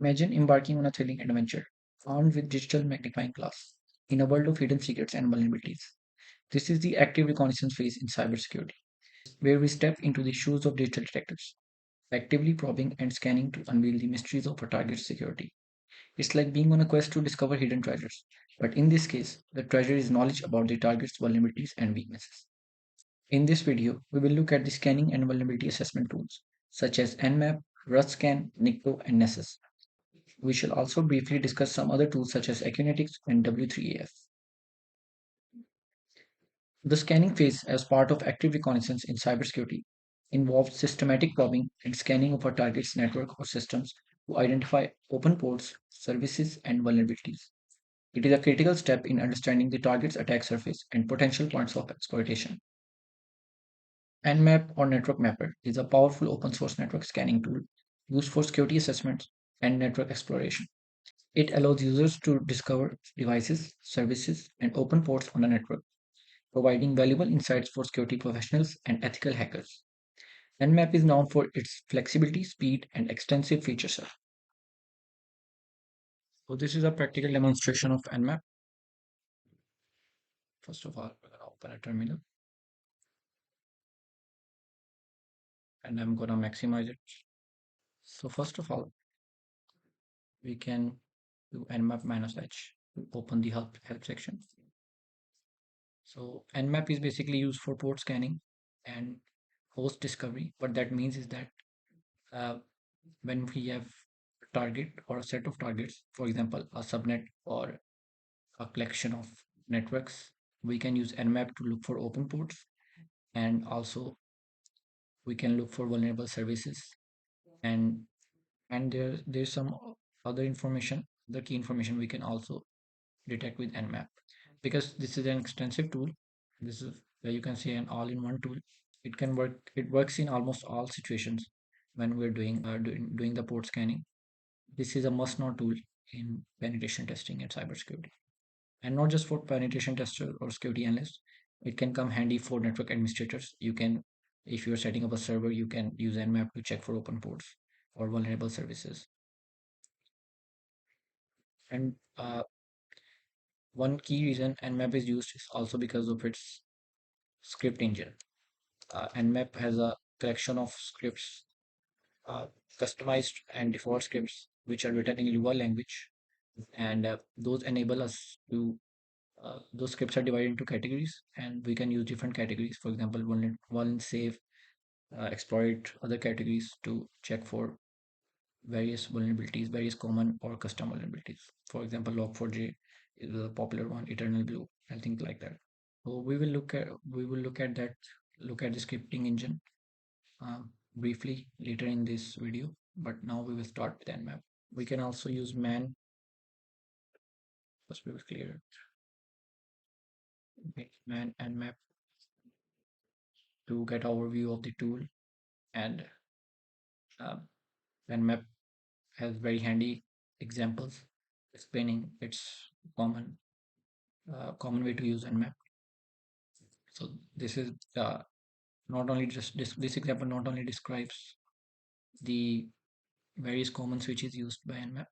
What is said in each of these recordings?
Imagine embarking on a thrilling adventure, armed with digital magnifying glass, in a world of hidden secrets and vulnerabilities. This is the active reconnaissance phase in cybersecurity, where we step into the shoes of digital detectives, actively probing and scanning to unveil the mysteries of a target's security. It's like being on a quest to discover hidden treasures, but in this case, the treasure is knowledge about the target's vulnerabilities and weaknesses. In this video, we will look at the scanning and vulnerability assessment tools, such as Nmap, RustScan, Nikto, and Nessus. We shall also briefly discuss some other tools such as Acuinetics and W3AF. The scanning phase, as part of active reconnaissance in cybersecurity, involves systematic probing and scanning of a target's network or systems to identify open ports, services, and vulnerabilities. It is a critical step in understanding the target's attack surface and potential points of exploitation. Nmap or Network Mapper is a powerful open source network scanning tool used for security assessments and network exploration. It allows users to discover devices, services, and open ports on a network, providing valuable insights for security professionals and ethical hackers. Nmap is known for its flexibility, speed, and extensive feature set. So this is a practical demonstration of Nmap. First of all, we're going to open a terminal and I'm going to maximize it. So first of all, we can do nmap -h to open the help section. So nmap is basically used for port scanning and host discovery. What that means is that uh, when we have a target or a set of targets, for example, a subnet or a collection of networks, we can use nmap to look for open ports, and also we can look for vulnerable services, and there's some other information, the key information we can also detect with nmap. Because this is an extensive tool, this is where you can see an all-in-one tool. It works in almost all situations when we're doing the port scanning. This is a must-know tool in penetration testing and cybersecurity, and not just for penetration testers or security analysts. It can come handy for network administrators. You can, if you're setting up a server, you can use nmap to check for open ports or vulnerable services. And one key reason nmap is used is also because of its script engine. Nmap has a collection of scripts, uh, customized and default scripts, which are written in Lua language, and those enable us to. Those scripts are divided into categories, and we can use different categories. For example, one save, exploit other categories to check for various vulnerabilities, various common or custom vulnerabilities. For example, Log4j is a popular one, Eternal Blue, and things like that. So we will look at the scripting engine briefly later in this video, but now we will start with nmap. We can also use man. First we will clear it. Okay, man nmap to get overview of the tool, and um, nmap has very handy examples explaining its common way to use nmap. So this is not only just this example not only describes the various common switches used by nmap,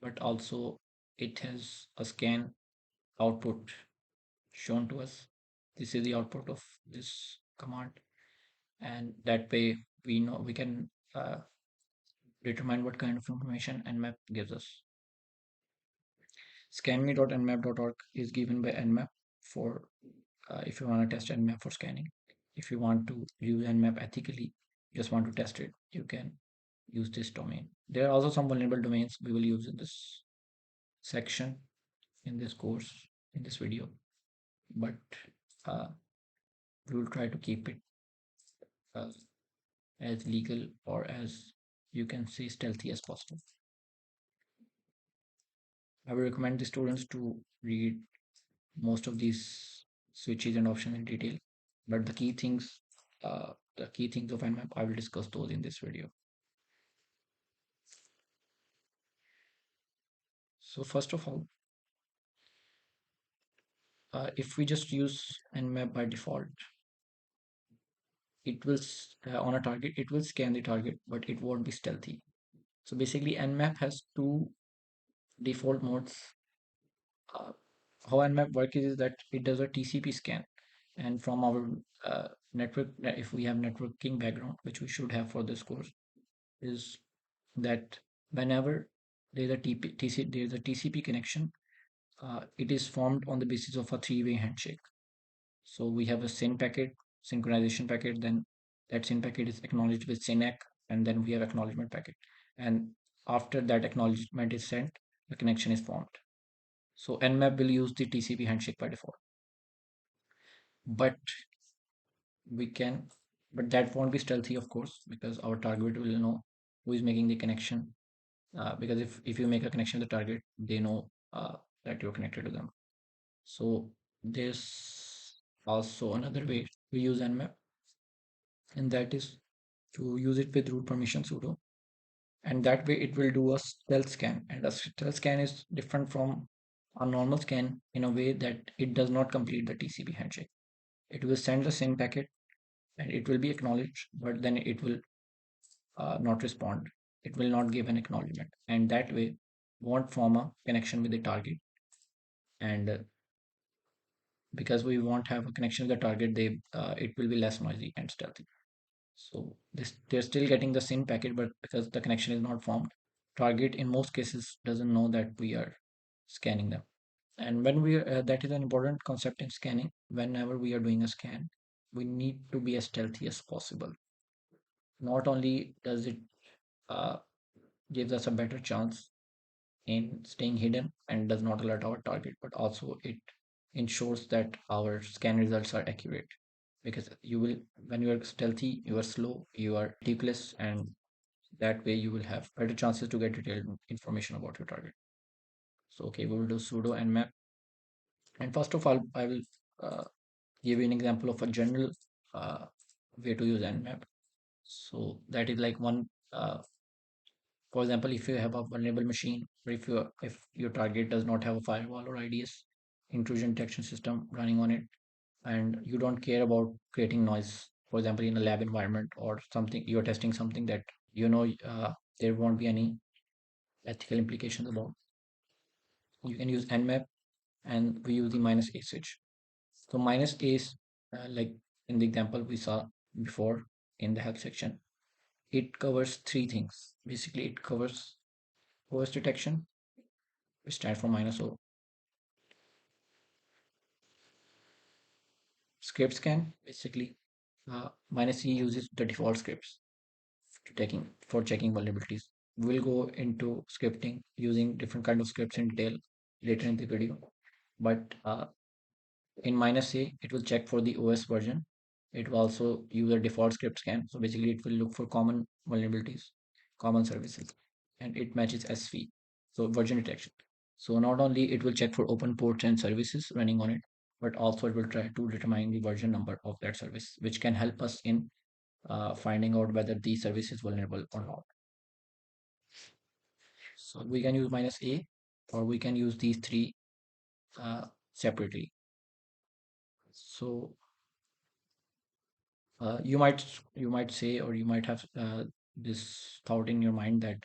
but also it has a scan output shown to us. This is the output of this command, and that way we can determine what kind of information nmap gives us. Scanme.nmap.org is given by nmap for if you want to test nmap for scanning. If you want to use nmap ethically, just want to test it, you can use this domain. There are also some vulnerable domains we will use in this section, in this course, in this video, but uh, we will try to keep it uh, as legal or as, you can say, stealthy as possible. I would recommend the students to read most of these switches and options in detail, but the key things of nmap, I will discuss those in this video. So first of all, if we just use nmap by default, it will on a target, it will scan the target, but it won't be stealthy. So basically, Nmap has two default modes. Uh, how Nmap works is that it does a TCP scan, and from our network, if we have networking background, which we should have for this course, is that whenever there's a TCP connection, it is formed on the basis of a three-way handshake. So we have a SYN packet, synchronization packet, then that SYN packet is acknowledged with SYNAC, and then we have acknowledgement packet. And after that acknowledgement is sent, the connection is formed. So Nmap will use the TCP handshake by default. But we can, but that won't be stealthy, of course, because our target will know who is making the connection. Because if you make a connection to the target, they know that you're connected to them. So there's also another way to use Nmap, and that is to use it with root permission sudo. And that way it will do a stealth scan. And a stealth scan is different from a normal scan in a way that it does not complete the TCP handshake. It will send the same packet and it will be acknowledged, but then it will not respond. It will not give an acknowledgement. And that way won't form a connection with the target. And because we won't have a connection with the target, it will be less noisy and stealthy. So they're still getting the same packet, but because the connection is not formed, target in most cases doesn't know that we are scanning them. And when that is an important concept in scanning. Whenever we are doing a scan, we need to be as stealthy as possible. Not only does it uh, gives us a better chance in staying hidden and does not alert our target, but also it ensures that our scan results are accurate. Because you will, when you are stealthy, you are slow, you are meticulous, and that way you will have better chances to get detailed information about your target. So, okay, we will do sudo nmap. And first of all, I will uh, give you an example of a general uh, way to use nmap. So that is like one, for example, if you have a vulnerable machine, or if your target does not have a firewall or IDS intrusion detection system running on it, and you don't care about creating noise, for example, in a lab environment or something, you're testing something that there won't be any ethical implications about. You can use nmap, and we use the -a switch. So -a is like in the example we saw before in the help section. It covers three things. Basically, it covers OS detection, which stands for -o. Script scan, basically, -e uses the default scripts for checking vulnerabilities. We'll go into scripting using different kind of scripts in detail later in the video. But in -a, it will check for the OS version. It will also use a default script scan. So basically, it will look for common vulnerabilities, common services, and it matches SV, so version detection. So not only it will check for open ports and services running on it, but also it will try to determine the version number of that service, which can help us in finding out whether the service is vulnerable or not. So we can use -a, or we can use these three separately. So you might say, or you might have this thought in your mind that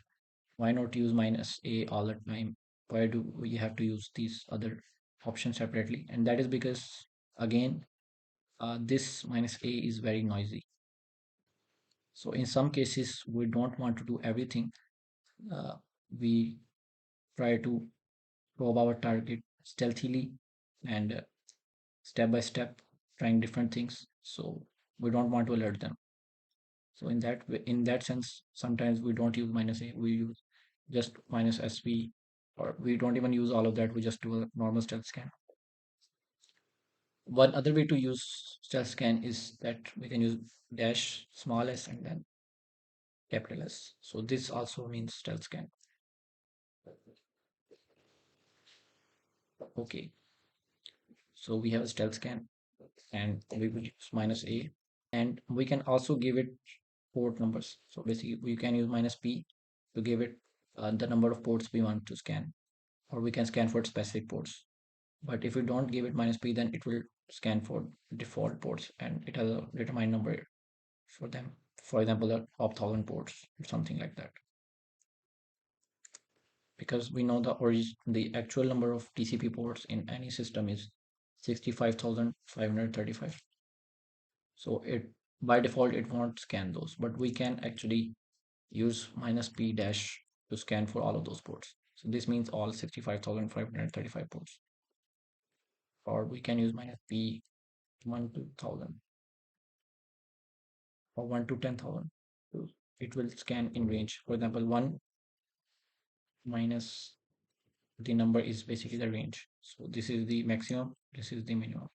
why not use -a all the time? Why do we have to use these other options separately? And that is because, again, this -a is very noisy. So in some cases, we don't want to do everything. Uh, we try to probe our target stealthily and step by step, trying different things. So we don't want to alert them. So in that sense, sometimes we don't use -a. We use just -sv, or we don't even use all of that. We just do a normal stealth scan. One other way to use stealth scan is that we can use dash small s and then capital S. So this also means stealth scan. Okay, so we have a stealth scan, and we will use -a, and we can also give it port numbers. So basically, we can use -p to give it the number of ports we want to scan, or we can scan for specific ports. But if we don't give it -p, then it will scan for default ports, and it has a determined number for them. For example, the top 1,000 ports or something like that. because we know the actual number of TCP ports in any system is 65,535. So it by default it won't scan those, but we can actually use minus p dash to scan for all of those ports. So this means all 65,535 ports, or we can use minus p 1 to 1000 or 1 to 10,000. So it will scan in range. For example, 1 minus the number is basically the range. So this is the maximum, this is the minimum.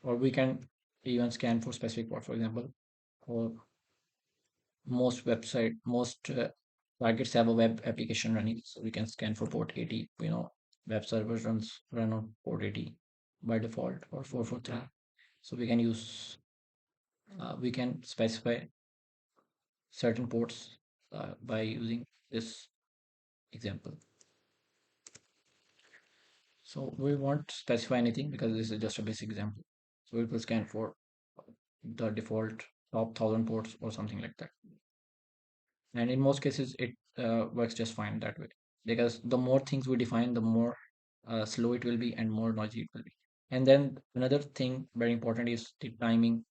Or we can even scan for specific port. For example, for most targets have a web application running, so we can scan for port 80. Web servers run on port 80 by default, or 443. So we can specify certain ports by using this example. So we won't specify anything because this is just a basic example. So it will scan for the default top 1000 ports or something like that. And in most cases, it works just fine that way, because the more things we define, the more slow it will be and more noisy it will be. And then another thing very important is the timing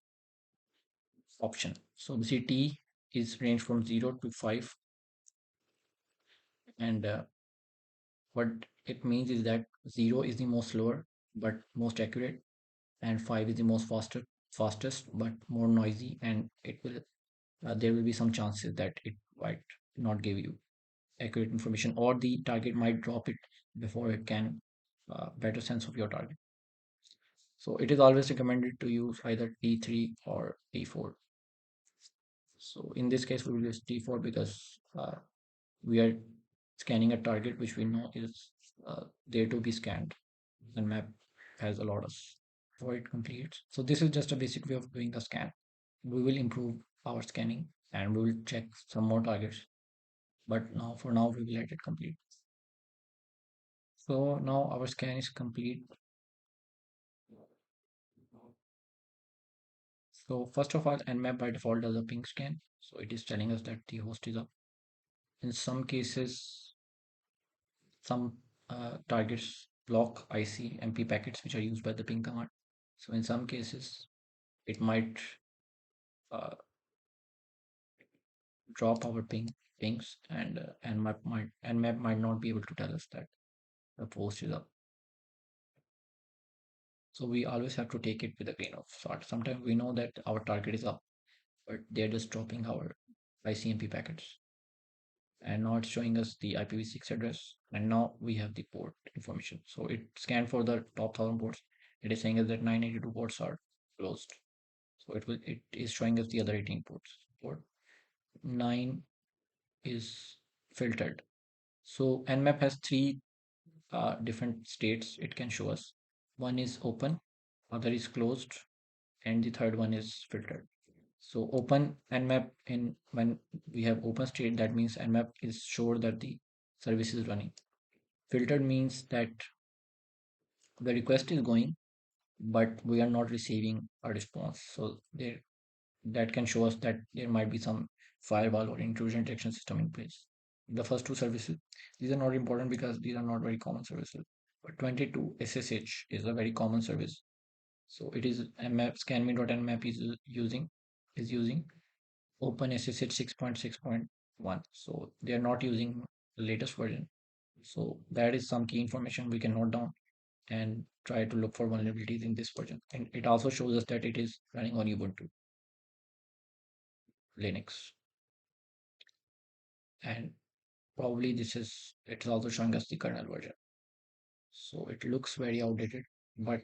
option. So the T is range from 0 to 5, and what it means is that 0 is the most slower but most accurate, and 5 is the most fastest but more noisy, and it will there will be some chances that it might not give you accurate information, or the target might drop it before it can better sense of your target. So it is always recommended to use either T3 or T4. So in this case, we will use T4 because we are scanning a target which we know is there to be scanned. The map has allowed us for it completes. So this is just a basic way of doing the scan. We will improve our scanning and we will check some more targets. But now, for now, we will let it complete. So now our scan is complete. So first of all, Nmap by default does a ping scan. So it is telling us that the host is up. In some cases, some targets block IC packets which are used by the ping command. So in some cases, it might uh, drop our pings, and Nmap might not be able to tell us that the post is up. So we always have to take it with a grain of salt. Sometimes we know that our target is up, but they're just dropping our ICMP packets. And now it's showing us the IPv6 address, and now we have the port information. So it scanned for the top 1000 ports. It is saying us that 982 ports are closed. So it is showing us the other 18 ports. Port 9 is filtered. So Nmap has three different states it can show us. One is open, other is closed, and the third one is filtered. So open Nmap, in when we have open state, that means Nmap is sure that the service is running. Filtered means that the request is going, but we are not receiving a response. So there that can show us that there might be some firewall or intrusion detection system in place. The first two services, these are not important because these are not very common services. But 22 SSH is a very common service. So it is Nmap scanme.nmap is using OpenSSH 6.6.1. So they are not using the latest version. So that is some key information we can note down and try to look for vulnerabilities in this version. And it also shows us that it is running on Ubuntu Linux. And probably it's also showing us the kernel version. So it looks very outdated, but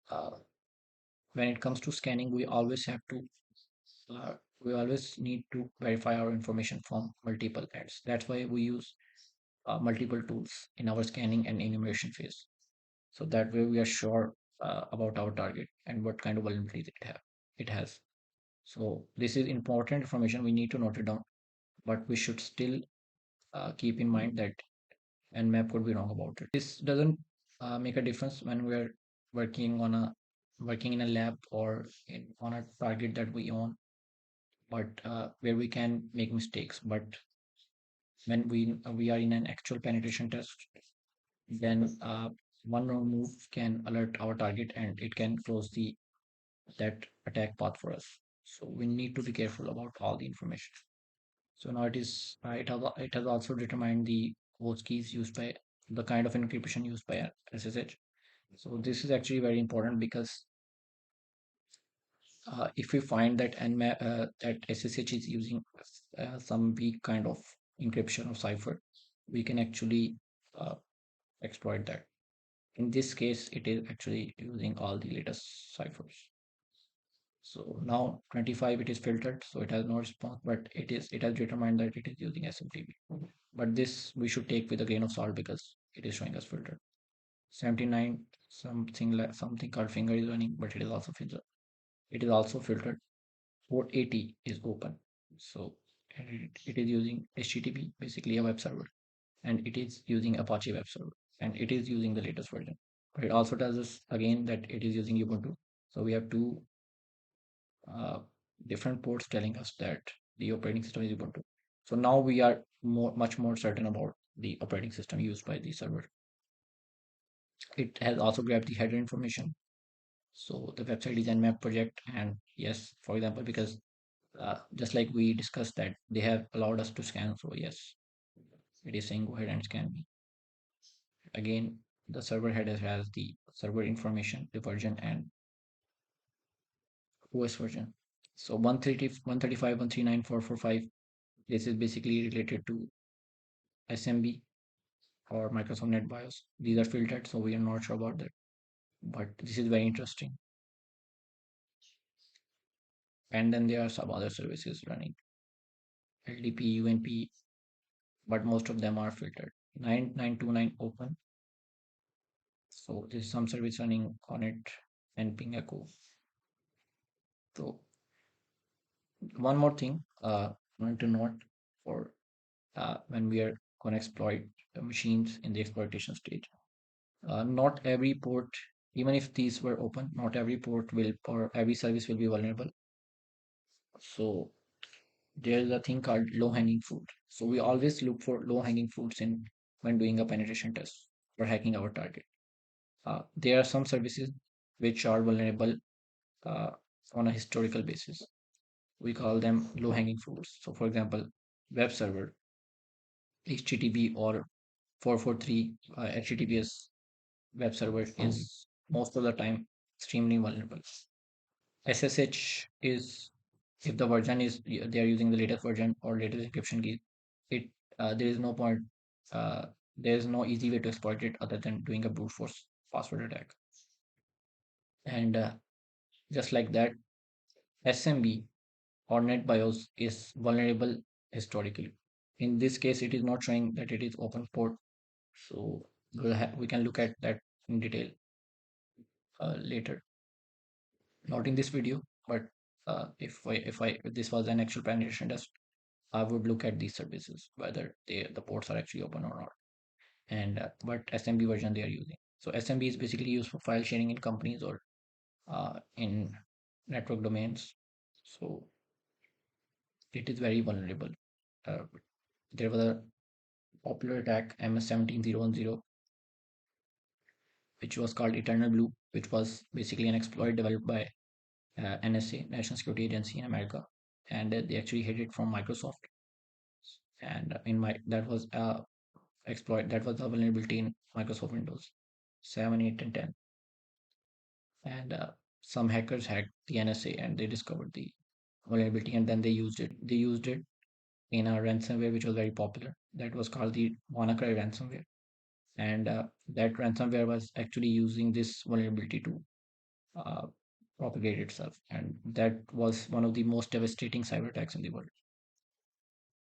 uh, when it comes to scanning, we always need to verify our information from multiple ends. That's why we use multiple tools in our scanning and enumeration phase. So that way we are sure about our target and what kind of vulnerabilities it has. So this is important information. We need to note it down, but we should still keep in mind that Nmap could be wrong about it. This doesn't make a difference when we're working on a working in a lab or on a target that we own, but where we can make mistakes. But when we are in an actual penetration test, then one wrong move can alert our target and it can close the that attack path for us. So we need to be careful about all the information. So now it has also determined the host keys used by the kind of encryption used by SSH. So this is actually very important because if we find that that SSH is using some weak kind of encryption or cipher, we can actually uh, exploit that. In this case, it is actually using all the latest ciphers. So now 25 it is filtered, so it has no response, but it has determined that it is using SMTP. But this we should take with a grain of salt because it is showing us filtered. 79 something called finger is running, but it is also filtered. It is also filtered. Port 80 is open. So and it is using HTTP, basically a web server, and it is using Apache web server, and it is using the latest version. But it also tells us again that it is using Ubuntu. So we have two uh, different ports telling us that the operating system is Ubuntu. So now we are much more certain about the operating system used by the server. It has also grabbed the header information. So the website is Nmap project, and yes, for example, because just like we discussed that they have allowed us to scan. So yes, it is saying go ahead and scan me. Again, the server header has the server information, the version, and OS version. So 130, 135, 139, 445. This is basically related to SMB or Microsoft NetBIOS. These are filtered, so we are not sure about that. But this is very interesting. And then there are some other services running LDP, UNP, but most of them are filtered. 9929 open. So there's some service running on it and ping echo. So one more thing I want to note for when we are going to exploit machines in the exploitation stage. Not every port, even if these were open, not every port will or every service will be vulnerable. So there's a thing called low-hanging fruit. So we always look for low-hanging fruits in when doing a penetration test or hacking our target. There are some services which are vulnerable uh, on a historical basis. We call them low-hanging fruits. So, for example, web server, HTTP or 443 HTTPS web server is most of the time extremely vulnerable. SSH is if the version is they are using the latest version or latest encryption key, it there is no point. Uh, there is no easy way to exploit it other than doing a brute force password attack. And just like that, SMB or NetBIOS is vulnerable historically. In this case, it is not showing that it is open port, so we can look at that in detail later. Not in this video, but if this was an actual penetration test, I would look at these services whether the ports are actually open or not, and what SMB version they are using. So SMB is basically used for file sharing in companies or in network domains. So it is very vulnerable. Uh, there was a popular attack MS17010, which was called Eternal Blue, which was basically an exploit developed by NSA, National Security Agency in America, and they actually hid it from Microsoft. And in my that was exploit that was a vulnerability in Microsoft Windows 7, 8, and 10. And some hackers hacked the NSA and they discovered the vulnerability, and then they used it. They used it in a ransomware which was very popular. That was called the WannaCry ransomware, and that ransomware was actually using this vulnerability to uh, propagate itself, and that was one of the most devastating cyber attacks in the world.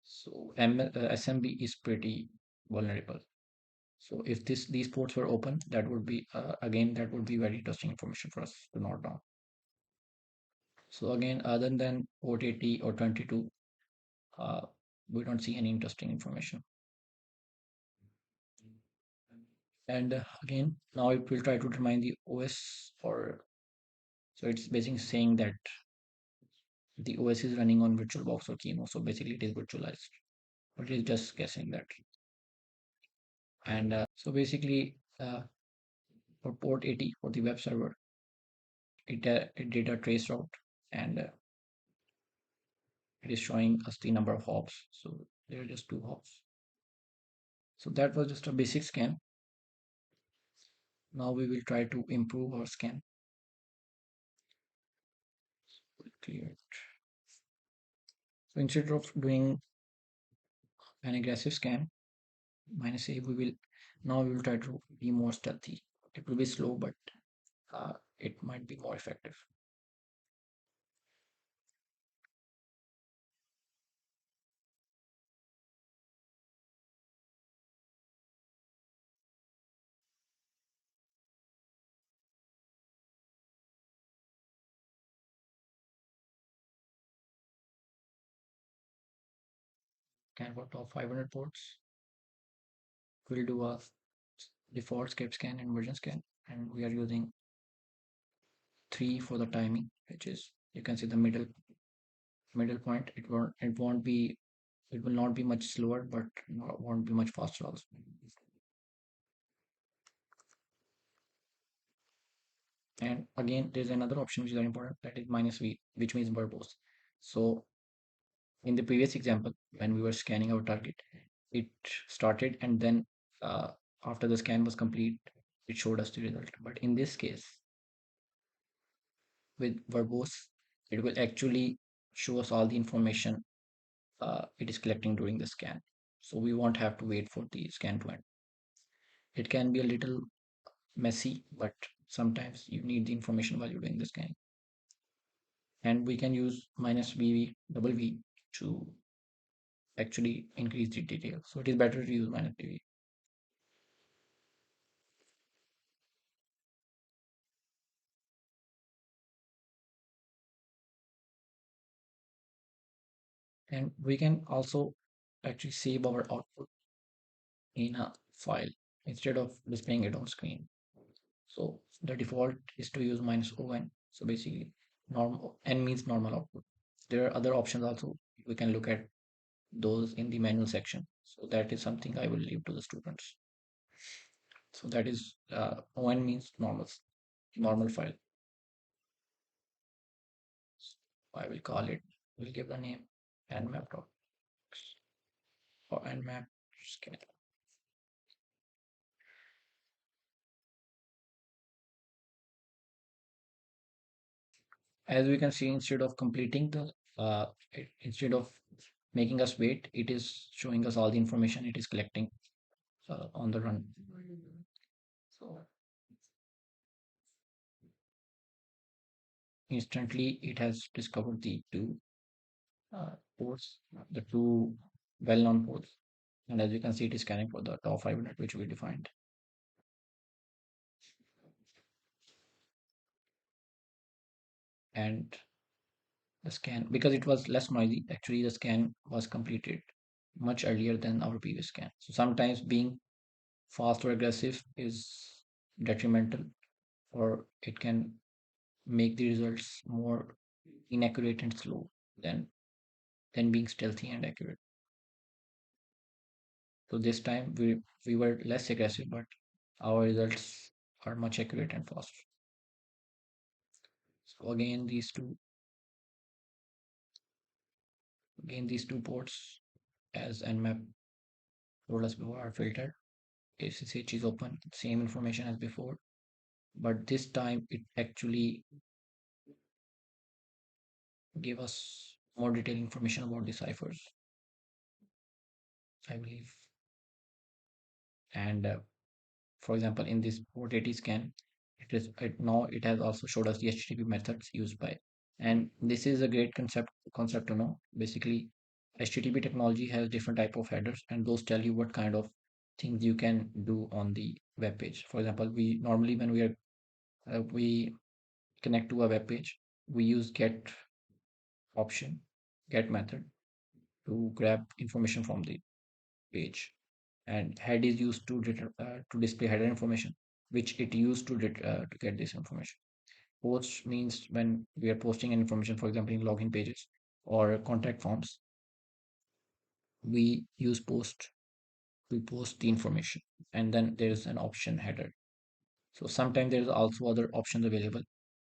So SMB is pretty vulnerable. So if these ports were open, that would be again that would be very interesting information for us to note down. So again, other than port 80 or 22, uh, we don't see any interesting information. And again, now it will try to determine the OS or so it's basically saying that the OS is running on VirtualBox or Chemo. So basically, it is virtualized. but it's just guessing that. And so basically, for port 80 for the web server, it did a trace route, and it is showing us the number of hops. So there are just 2 hops. So that was just a basic scan. Now we will try to improve our scan. Clear it. So instead of doing an aggressive scan, -A, we will try to be more stealthy. It will be slow, but it might be more effective. Scan for top 500 ports. We'll do a default script scan and version scan, and we are using 3 for the timing, which is, you can see the middle point. It will not be much slower, but won't be much faster also. And again, there's another option which is very important, that is -V, which means verbose. So in the previous example, when we were scanning our target, it started, and then after the scan was complete, it showed us the result. But in this case, with verbose, it will actually show us all the information it is collecting during the scan. So we won't have to wait for the scan to end. It can be a little messy, but sometimes you need the information while you're doing the scan. And we can use -VV to actually increase the detail. So it is better to use -VV. And we can also actually save our output in a file instead of displaying it on screen. So the default is to use -ON. So basically, normal n means normal output. There are other options also. We can look at those in the manual section. So that is something I will leave to the students. So that is ON means normal file. I will call it. We'll give the name nmap.txt or nmap scan. As we can see, instead of completing the instead of making us wait, it is showing us all the information it is collecting on the run. So instantly it has discovered the two ports, the two well-known ports, and as you can see, it is scanning for the top 500 which we defined. And the scan, because it was less noisy, actually the scan was completed much earlier than our previous scan. So sometimes being fast or aggressive is detrimental, or it can make the results more inaccurate and slow than being stealthy and accurate. So this time we were less aggressive, but our results are much accurate and fast. So again these two ports, as nmap told us before, are filtered. SSH is open, same information as before, but this time it actually gave us more detailed information about the ciphers, I believe. And for example, in this port 80 scan, now it has also showed us the HTTP methods used by. And this is a great concept to know. Basically, HTTP technology has different type of headers, and those tell you what kind of things you can do on the web page. For example, we normally, when we connect to a web page, we use option get method to grab information from the page, and head is used to display header information, which it used to get this information. Post means when we are posting an information, for example, in login pages or contact forms, we use post to post the information, and then there's an option header. So sometimes there's also other options available,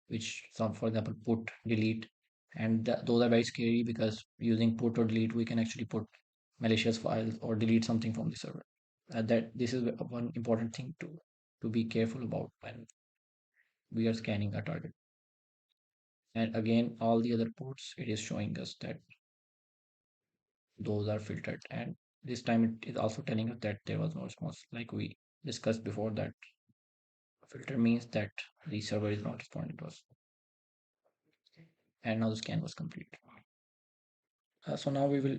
which some, for example, put, delete, and those are very scary because using put or delete, we can actually put malicious files or delete something from the server. That this is one important thing to be careful about when we are scanning a target. And again, all the other ports, it is showing us that those are filtered. And this time it is also telling us that there was no response. Like we discussed before, that filter means that the server is not responding to us. And now the scan was complete. So now we will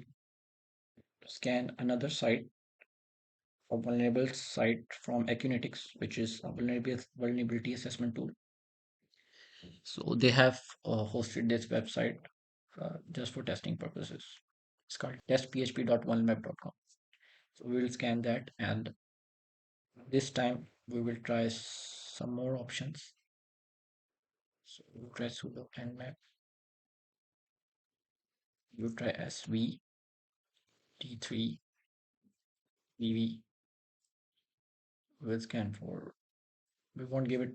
scan another site, a vulnerable site from Acunetics, which is a vulnerability assessment tool. So they have hosted this website just for testing purposes. It's called testphp.vulnermap.com. So we will scan that, and this time we will try some more options. So we'll try sudo nmap, we'll try sv t3 vv. We'll scan for, we won't give it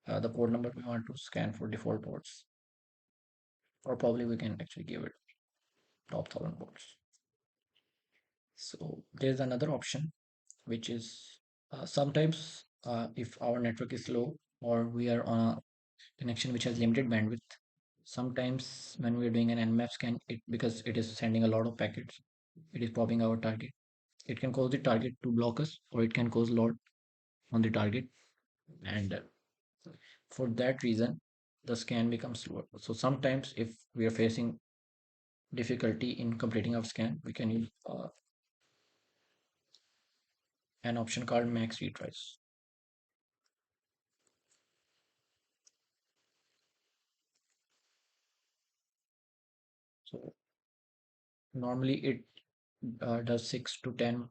the port number, we want to scan for default ports, or probably we can actually give it top 1000 ports. So there's another option, which is sometimes if our network is slow or we are on a connection which has limited bandwidth, sometimes when we're doing an nmap scan, it, because it is sending a lot of packets, it is popping our target. It can cause the target to block us, or it can cause load on the target, and for that reason the scan becomes slower. So sometimes if we are facing difficulty in completing our scan, we can use an option called max retries. So normally it does 6 to 10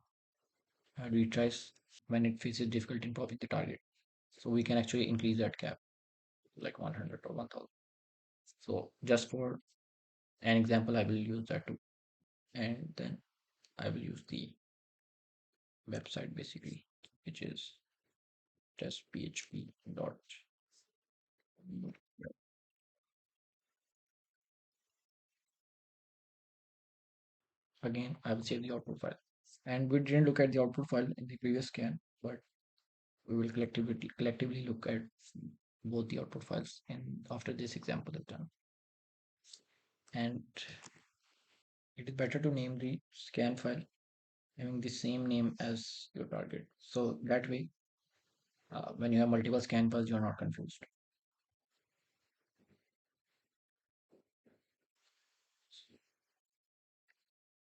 retries when it faces difficulty in popping the target. So we can actually increase that cap like 100 or 1000. So just for an example, I will use that too. And then I will use the website basically, which is testphp dot. Again, I will save the output file. And we didn't look at the output file in the previous scan, but we will collectively look at both the output files and after this example is done. And it is better to name the scan file having the same name as your target. So that way, when you have multiple scan files, you're not confused.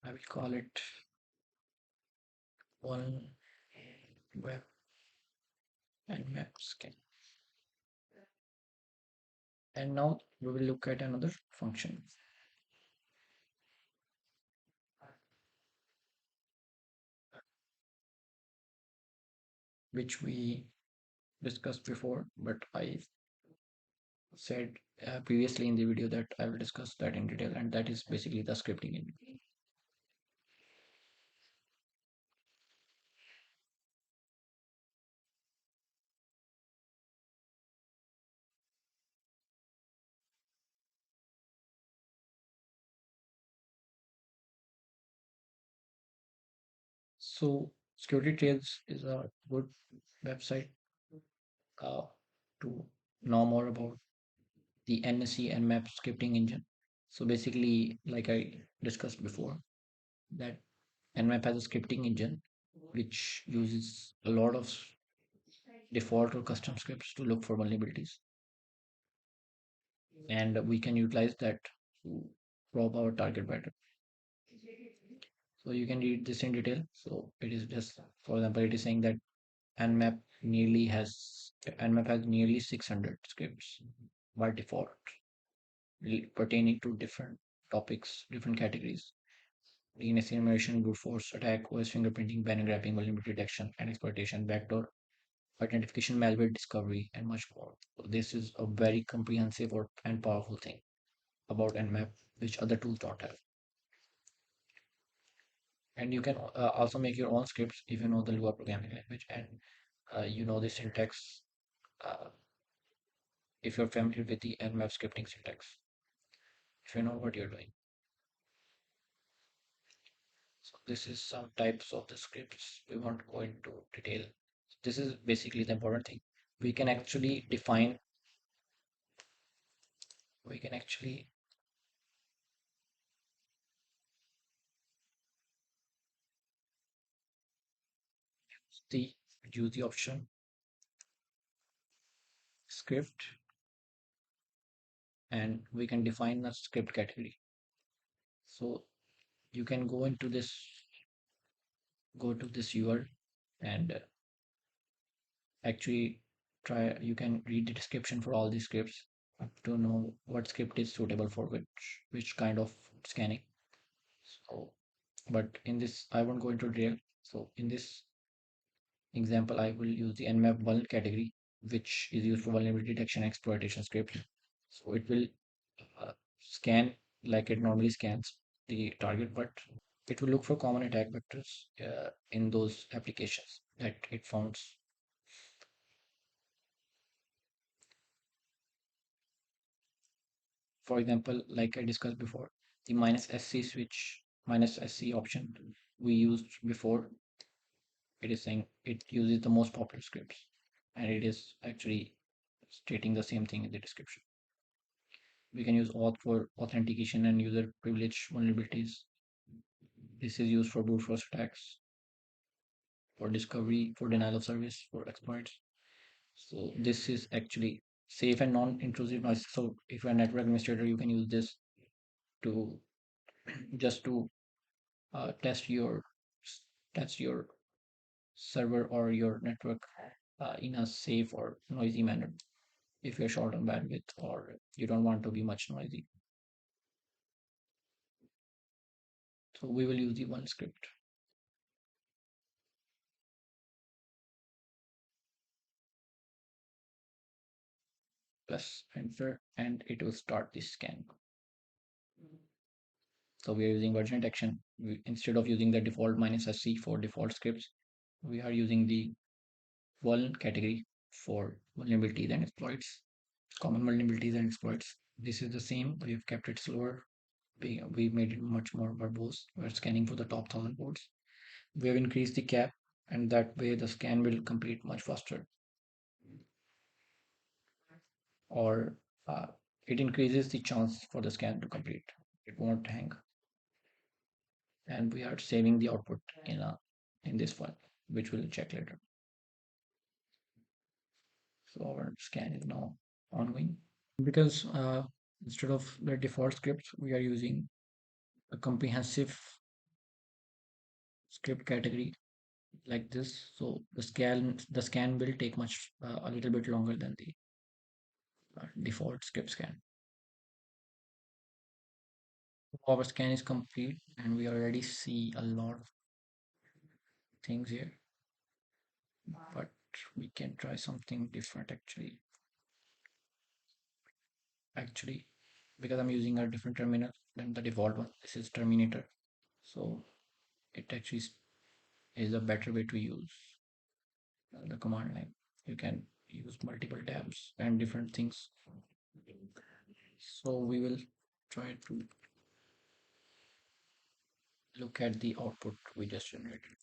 I will call it one web and map scan. And now we will look at another function, which we discussed before, but I said previously in the video that I will discuss that in detail, and that is basically the scripting engine. So Security Trails is a good website uh, to know more about the NSE and map scripting engine. So basically, like I discussed before, that Nmap has a scripting engine which uses a lot of default or custom scripts to look for vulnerabilities, and we can utilize that to probe our target better. So you can read this in detail. So it is just, for example, it is saying that Nmap Nmap has nearly 600 scripts by default pertaining to different topics, different categories: DNS enumeration, brute force attack, OS fingerprinting, banner grabbing, vulnerability detection and exploitation, backdoor identification, malware discovery, and much more. So this is a very comprehensive and powerful thing about Nmap, which other tools don't have. And you can also make your own scripts if you know the Lua programming language and you know the syntax, uh, if you're familiar with the Nmap scripting syntax, if you know what you're doing. So this is some types of the scripts. We won't go into detail. This is basically the important thing. We can actually define, we can actually the use the option script, and we can define a script category. So you can go to this URL and actually try, you can read the description for all these scripts to know what script is suitable for which kind of scanning. So but in this I won't go into detail. So in this example I will use the nmap vuln category, which is used for vulnerability detection and exploitation script. So it will scan like it normally scans the target, but it will look for common attack vectors in those applications that it founds. For example, like I discussed before, the -SC switch, -SC option we used before, it is saying it uses the most popular scripts, and it is actually stating the same thing in the description. We can use auth for authentication and user privilege vulnerabilities. This is used for brute force attacks, for discovery, for denial of service, for exploits. So this is actually safe and non-intrusive noise. So if you're a network administrator, you can use this to just to test your server or your network in a safe or noisy manner if you're short on bandwidth or you don't want to be much noisy. So we will use the one script plus enter and it will start the scan. So we are using version detection. Instead of using the default -SC for default scripts, we are using the vuln category for vulnerabilities and exploits, common vulnerabilities and exploits. This is the same, we've kept it slower. We made it much more verbose. We're scanning for the top 1,000 ports. We have increased the cap, and that way the scan will complete much faster. Or it increases the chance for the scan to complete. It won't hang. And we are saving the output in this file, which we'll check later. So our scan is now ongoing. Because instead of the default scripts, we are using a comprehensive script category like this. So the scan will take a little bit longer than the default script scan. Our scan is complete and we already see a lot of things here, but we can try something different actually because I'm using a different terminal than the default one. This is Terminator, so it actually is a better way to use the command line. You can use multiple tabs and different things. So we will try to look at the output we just generated.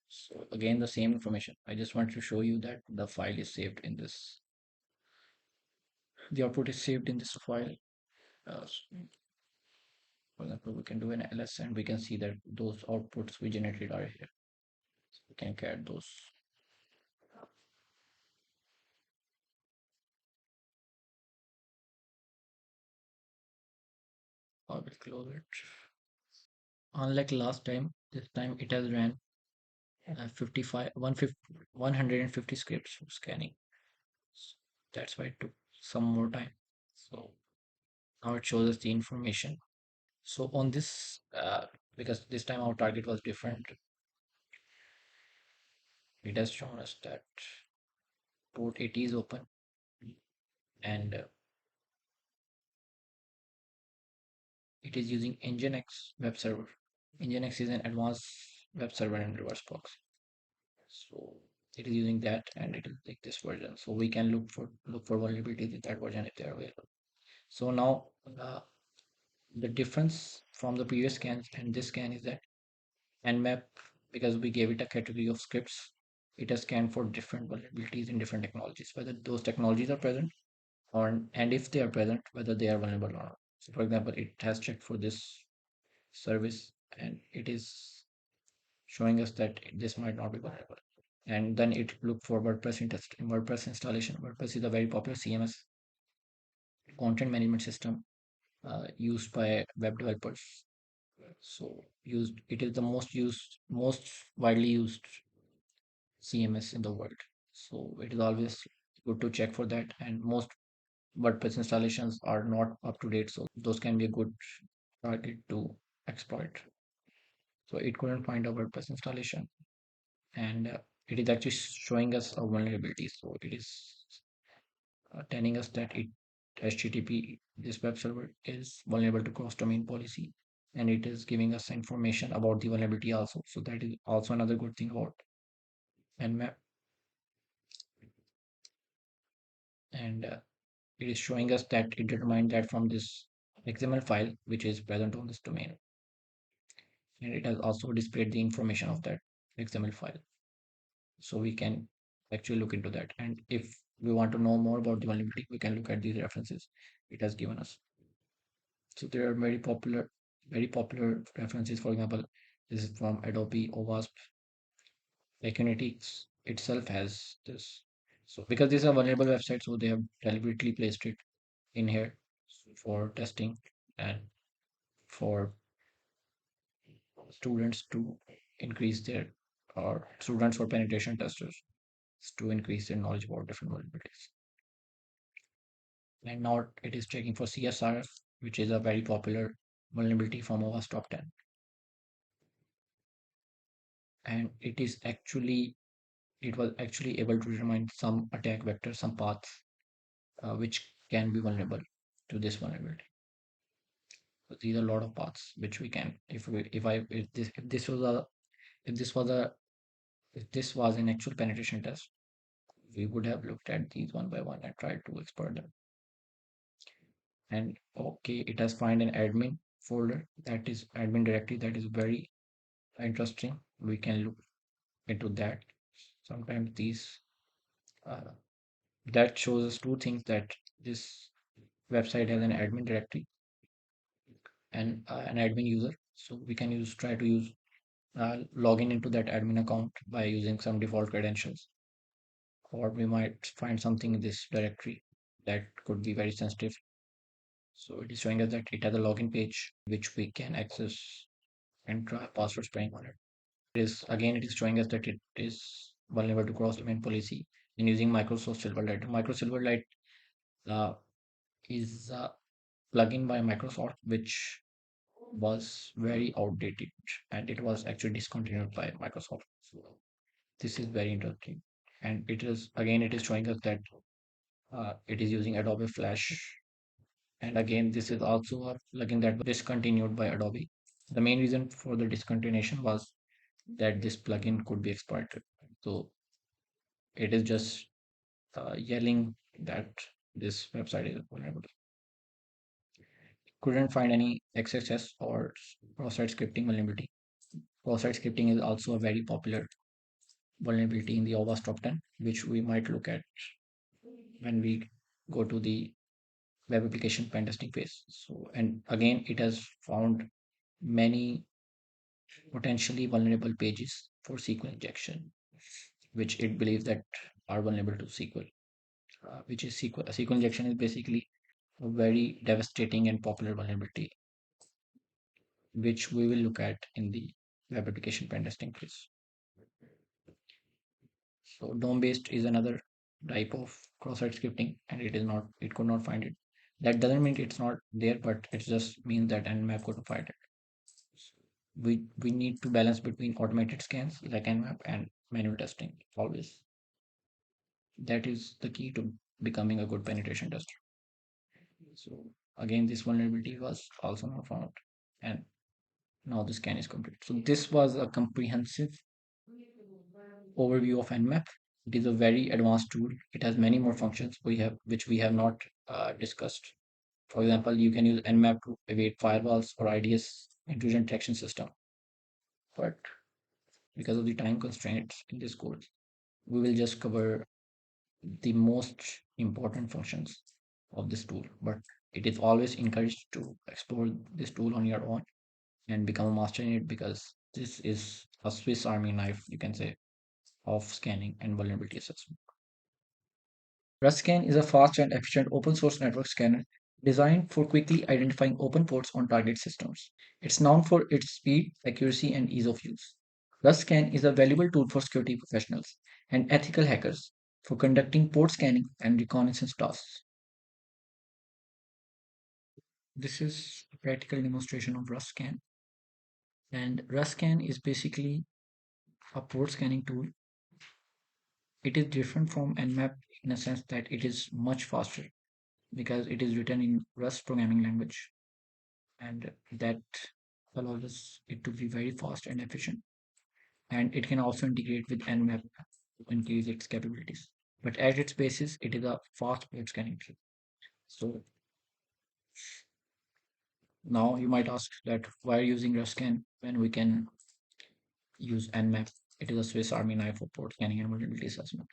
So again, the same information. I just want to show you that the file is saved in this. The output is saved in this file. For example, we can do an ls and we can see that those outputs we generated are here. So we can get those. I will close it. Unlike last time, this time it has ran 55, 150, 150 scripts for scanning. So that's why it took some more time. So now it shows us the information. So on this, because this time our target was different, it has shown us that port 80 is open and it is using Nginx web server. Nginx is an advanced web server and reverse proxy. So it is using that, and it will take this version. So we can look for vulnerabilities in that version if they are available. So now the difference from the previous scans and this scan is that Nmap, because we gave it a category of scripts, it has scanned for different vulnerabilities in different technologies, whether those technologies are present or and if they are present, whether they are vulnerable or not. So for example, it has checked for this service and it is showing us that this might not be vulnerable. And then it looked for WordPress installation. WordPress is a very popular CMS, content management system, used by web developers. So it is the most widely used CMS in the world. So it is always good to check for that. And most WordPress installations are not up to date, so those can be a good target to exploit. So it couldn't find a WordPress installation, and it is actually showing us a vulnerability. So it is telling us that HTTP, this web server, is vulnerable to cross-domain policy, and it is giving us information about the vulnerability also. So that is also another good thing about Nmap, and it is showing us that it determined that from this XML file, which is present on this domain, and it has also displayed the information of that XML file. So we can actually look into that. And if we want to know more about the vulnerability, we can look at these references it has given us. So there are very popular references. For example, this is from Adobe OWASP. Reconnaissance itself has this. So because this is a vulnerable website, so they have deliberately placed it in here for testing and for students to increase their or students or penetration testers to increase their knowledge about different vulnerabilities. And now it is checking for CSRF, which is a very popular vulnerability from OWASP top 10. And it was actually able to determine some attack vectors, some paths, which can be vulnerable to this vulnerability. So these are a lot of paths which we can, if this was a if this was an actual penetration test, we would have looked at these one by one and tried to exploit them. And okay, it has find an admin folder, that is admin directory, that is very interesting. We can look into that. Sometimes these uh, that shows us two things, that this website has an admin directory and an admin user. So we can try to use login into that admin account by using some default credentials, or we might find something in this directory that could be very sensitive. So it is showing us that it has a login page which we can access and try password spraying on it. It is showing us that it is vulnerable to cross-domain policy in using Microsoft Silverlight. Microsoft Silverlight uh, is a plugin by Microsoft which was very outdated and it was actually discontinued by Microsoft. So this is very interesting. And it is showing us that it is using Adobe Flash. And again, this is also a plugin that was discontinued by Adobe. The main reason for the discontinuation was that this plugin could be exploited. So it is just yelling that this website is vulnerable. Couldn't find any XSS or cross-site scripting vulnerability. Cross-site scripting is also a very popular vulnerability in the OWASP top 10, which we might look at when we go to the web application pen testing phase. So, and again, it has found many potentially vulnerable pages for SQL injection, which it believes that are vulnerable to SQL, which is SQL. A SQL injection is basically a very devastating and popular vulnerability, which we will look at in the web application pen testing phase. So DOM-based is another type of cross-site scripting, and it could not find it. That doesn't mean it's not there, but it just means that Nmap couldn't find it. We need to balance between automated scans like Nmap and manual testing always. That is the key to becoming a good penetration tester. So again, this vulnerability was also not found, and Now the scan is complete. So this was a comprehensive overview of Nmap. It is a very advanced tool. It has many more functions which we have not discussed. For example, you can use Nmap to evade firewalls or IDS intrusion detection system. But because of the time constraints in this course, we will just cover the most important functions of this tool. But it is always encouraged to explore this tool on your own and become a master in it, because this is a Swiss Army knife, you can say, of scanning and vulnerability assessment. RustScan is a fast and efficient open source network scanner designed for quickly identifying open ports on target systems. It's known for its speed, accuracy, and ease of use. RustScan is a valuable tool for security professionals and ethical hackers for conducting port scanning and reconnaissance tasks. This is a practical demonstration of RustScan. And RustScan is basically a port scanning tool. It is different from Nmap in a sense that it is much faster because it is written in Rust programming language, and that allows it to be very fast and efficient. And it can also integrate with Nmap to increase its capabilities. But at its basis, it is a fast port scanning tool. So now you might ask that why using RustScan when we can use Nmap? It is a Swiss Army knife for port scanning and vulnerability assessment.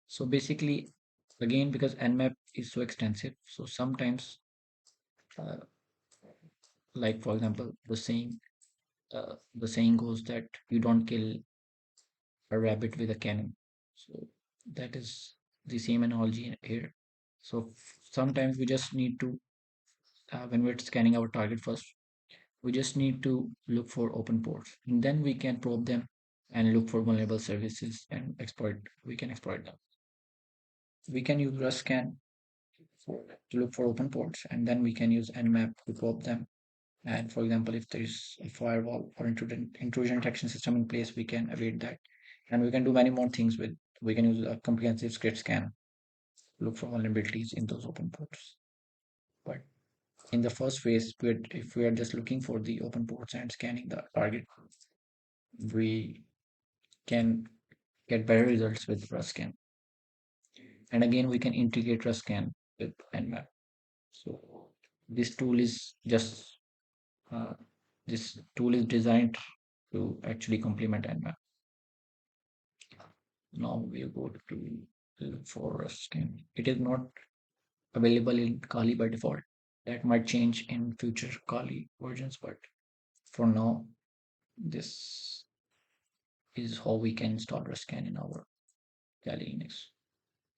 So basically, again, because Nmap is so extensive, so sometimes, uh, like for example, the saying goes that you don't kill a rabbit with a cannon. So that is the same analogy here. So sometimes we just need to, when we're scanning our target first, we just need to look for open ports, and then we can probe them and look for vulnerable services and exploit. We can exploit them. We can use RustScan to look for open ports, and then we can use Nmap to probe them. And for example, if there's a firewall or intrusion detection system in place, we can evade that. And we can do many more things with, we can use a comprehensive script scan, look for vulnerabilities in those open ports. But in the first phase, if we are just looking for the open ports and scanning the target, we can get better results with RustScan. And again, we can integrate RustScan with Nmap. So this tool is just uh, this tool is designed to actually complement Nmap. Now we'll go to look for RustScan. It is not available in Kali by default. That might change in future Kali versions, but for now, this is how we can install RustScan in our Kali Linux.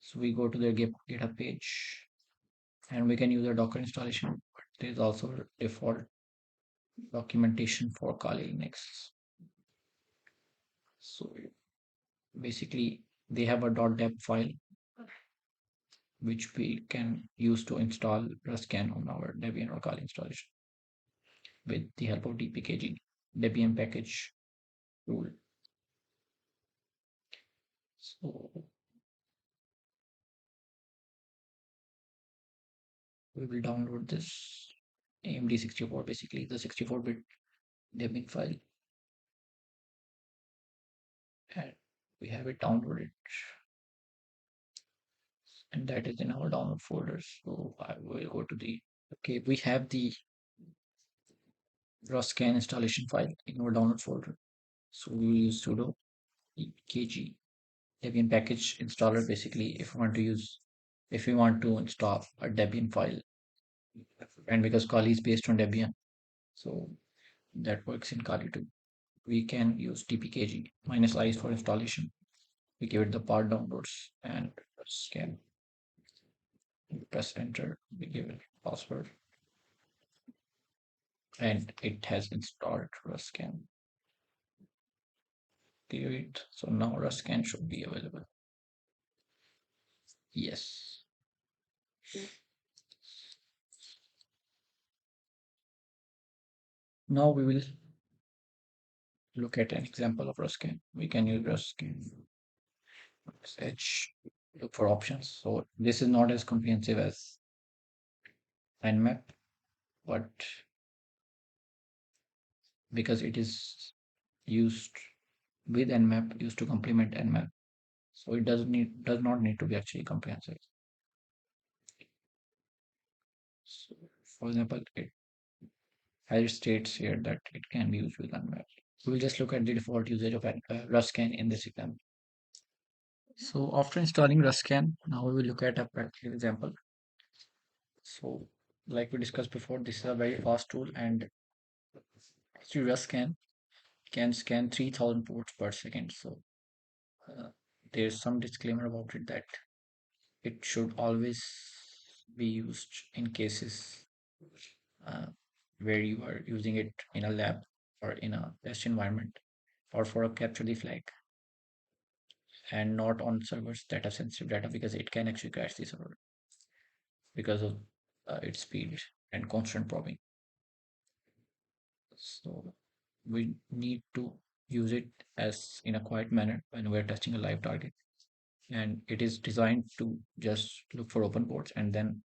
So we go to their GitHub page and we can use a Docker installation, but there's also default documentation for Kali Linux. So basically, they have a .deb file which we can use to install RustScan on our Debian or Kali installation with the help of dpkg Debian package tool. So we will download this AMD 64, basically the 64-bit Debian file, and we have it downloaded, and that is in our download folders. So I will go to the, okay, we have the RustScan installation file in our download folder. So we will use sudo kg Debian package installer. Basically, if we want to install a Debian file, and because Kali is based on Debian, so that works in Kali too. We can use dpkg minus -i for installation. We give it the part downloads and scan. Press enter. We give it password, and it has installed RustScan. Clear it. So now RustScan should be available. Yes. Now we will look at an example of RustScan. We can use RustScan sh, look for options. So this is not as comprehensive as Nmap, but because it is used with Nmap, used to complement Nmap. So it does not need to be actually comprehensive. So for example, it as it states here that it can be used with Nmap. We'll just look at the default usage of Ruscan in this example. So after installing Ruscan, now we will look at a practical example. So like we discussed before, this is a very fast tool, and actually Ruscan can scan 3000 ports per second. So uh, there's some disclaimer about it that it should always be used in cases uh, where you are using it in a lab or in a test environment or for a capture the flag, and not on servers that have sensitive data, because it can actually crash the server because of its speed and constant probing. So we need to use it as in a quiet manner when we're testing a live target. And it is designed to just look for open ports and then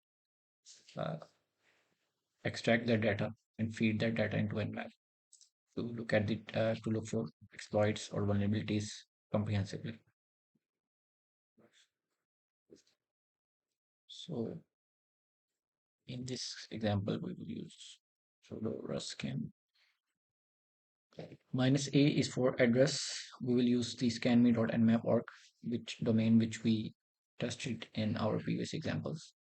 uh, extract that data and feed that data into Nmap to look at the to look for exploits or vulnerabilities comprehensively. So in this example, we will use sudo ruscan. Minus A is for address. We will use the scanme.nmap.org, which domain which we tested in our previous examples.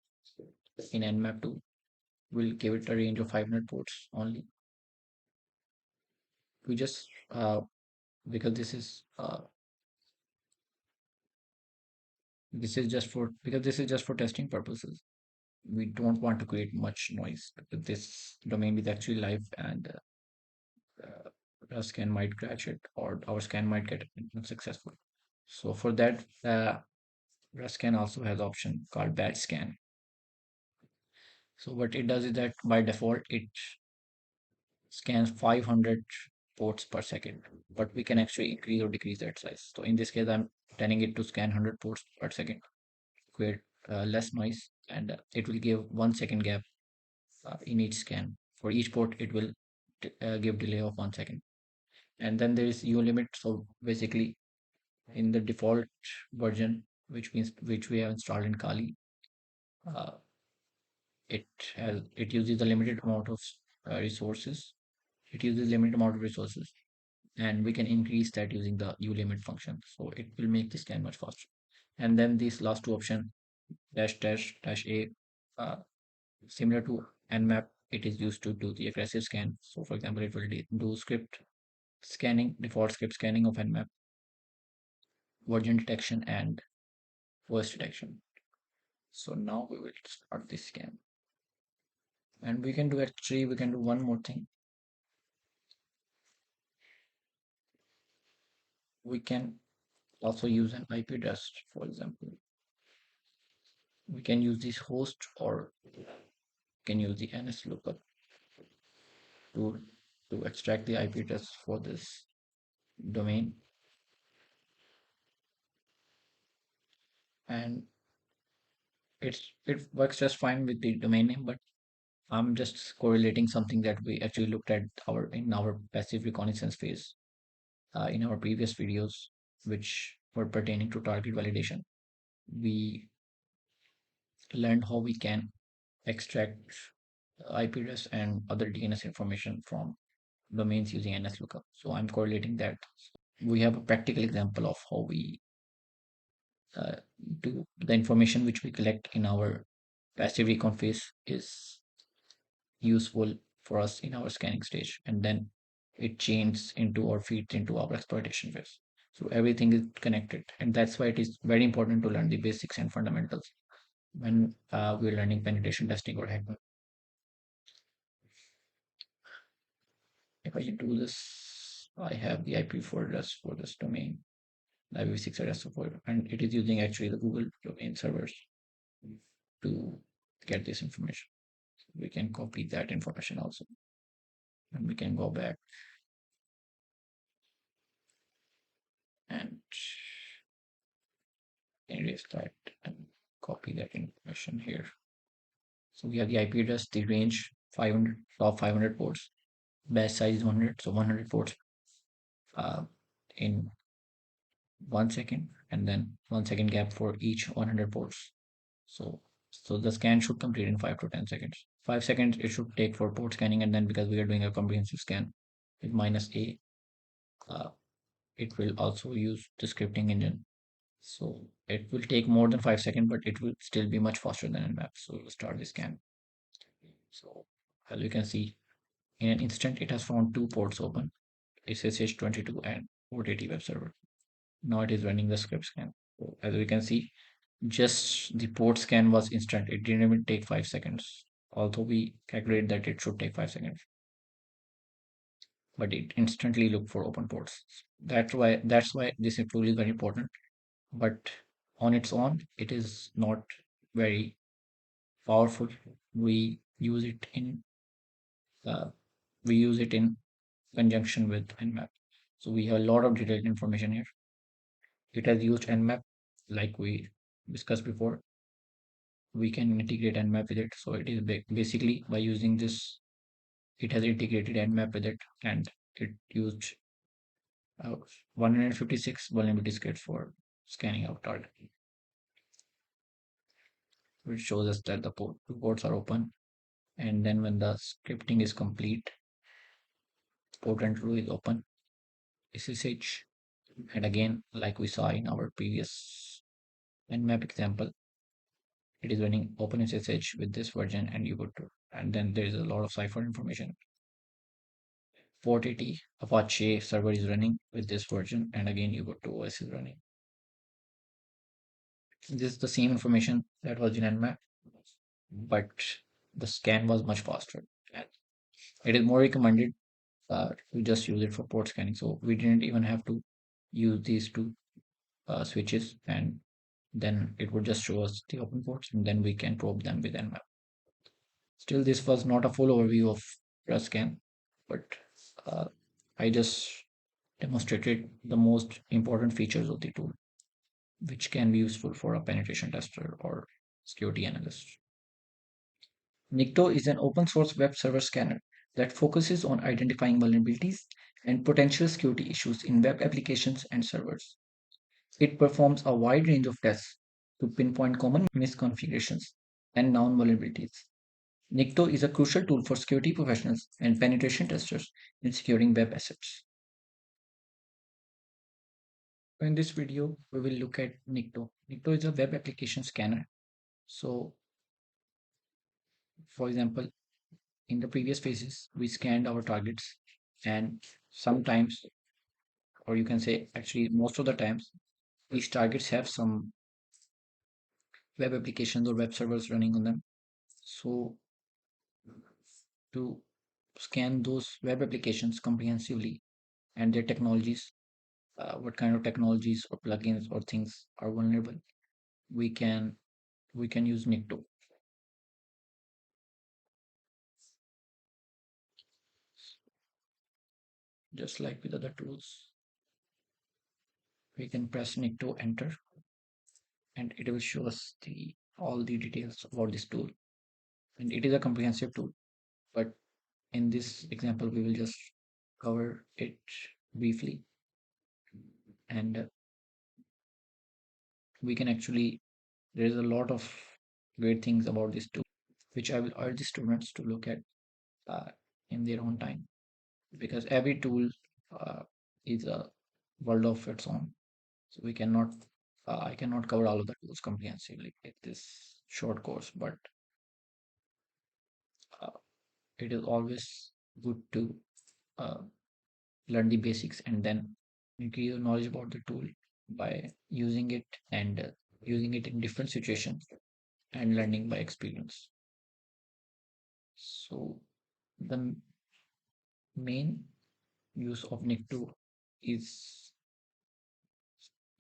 In nmap2, we'll give it a range of 500 ports only. We just because this is just for testing purposes. We don't want to create much noise. This domain is actually live, and a scan might crash it, or our scan might get unsuccessful. So for that, Ruscan also has option called batch scan. So what it does is that by default it scans 500 ports per second, but we can actually increase or decrease that size. So in this case, I'm telling it to scan 100 ports per second, create less noise, and it will give 1 second gap in each scan. For each port, it will give delay of 1 second. And then there is U limit. So basically, in the default version, which we have installed in Kali, uh, it uses a limited amount of resources. It uses limited amount of resources, and we can increase that using the ulimit function. So it will make the scan much faster. And then these last two option dash dash dash a, uh, similar to nmap, it is used to do the aggressive scan. So for example, it will do script scanning, default script scanning of nmap, version detection, and voice detection. So now we will start this scan, and we can do one more thing. We can also use an IP address. For example, we can use this host, or can use the NS lookup to extract the IP address for this domain. And it works just fine with the domain name, but I'm just correlating something that we actually looked at in our passive reconnaissance phase in our previous videos, which were pertaining to target validation. We learned how we can extract IP address and other DNS information from domains using NS lookup. So I'm correlating that. We have a practical example of how we uh, do the information which we collect in our passive recon phase is useful for us in our scanning stage, and then it changes into or feeds into our exploitation phase. So everything is connected, and that's why it is very important to learn the basics and fundamentals when we're learning penetration testing or hacking. If I do this, I have the IP for address for this domain, the IPv6 address support, and it is using actually the Google domain servers to get this information. So we can copy that information also, and we can go back and erase that and copy that information here. So we have the IP address, the range 500, top 500 ports, batch size is 100, so 100 ports uh, in 1 second, and then 1 second gap for each 100 ports. So, so the scan should complete in 5 to 10 seconds. 5 seconds it should take for port scanning, and then because we are doing a comprehensive scan with minus a, uh, it will also use the scripting engine. So it will take more than 5 seconds, but it will still be much faster than Nmap. So we'll start the scan. So as you can see, in an instant, it has found two ports open, SSH22 and port 80 web server. Now it is running the script scan. So as we can see, just the port scan was instant. It didn't even take 5 seconds. Although we calculate that it should take 5 seconds, but it instantly looked for open ports. That's why this tool is very important. But on its own, it is not very powerful. We use it in uh, we use it in conjunction with Nmap. So we have a lot of detailed information here. It has used Nmap, like we discussed before. We can integrate Nmap with it. So it is basically by using this, it has integrated Nmap with it, and it used uh, 156 vulnerability scripts for scanning out target, which shows us that the ports are open. And then when the scripting is complete, port and row is open, SSH, and again, like we saw in our previous Nmap example, it is running OpenSSH with this version and you go to, and then there is a lot of cipher information. Port 80 Apache server is running with this version, and again you go to OS is running. This is the same information that was in Nmap, but the scan was much faster. And it is more recommended to just use it for port scanning. So we didn't even have to use these two switches, and then it would just show us the open ports, and then we can probe them with Nmap. Still, this was not a full overview of scan, but uh, I just demonstrated the most important features of the tool, which can be useful for a penetration tester or security analyst. Nikto is an open source web server scanner that focuses on identifying vulnerabilities and potential security issues in web applications and servers. It performs a wide range of tests to pinpoint common misconfigurations and known vulnerabilities. Nikto is a crucial tool for security professionals and penetration testers in securing web assets. In this video, we will look at Nikto. Nikto is a web application scanner. So, for example, in the previous phases, we scanned our targets, and sometimes, or you can say actually most of the times, these targets have some web applications or web servers running on them. So, to scan those web applications comprehensively and their technologies, what kind of technologies or plugins or things are vulnerable, we can we can use Nikto. Just like with other tools, we can press Nikto enter, and it will show us the all the details about this tool. And it is a comprehensive tool, but in this example, we will just cover it briefly, and we can actually there is a lot of great things about this tool, which I will urge the students to look at uh, in their own time, because every tool uh, is a world of its own. So we cannot, I cannot cover all of the tools comprehensively in this short course, but uh, it is always good to uh, learn the basics and then increase your knowledge about the tool by using it, and using it in different situations and learning by experience. So the main use of Nikto is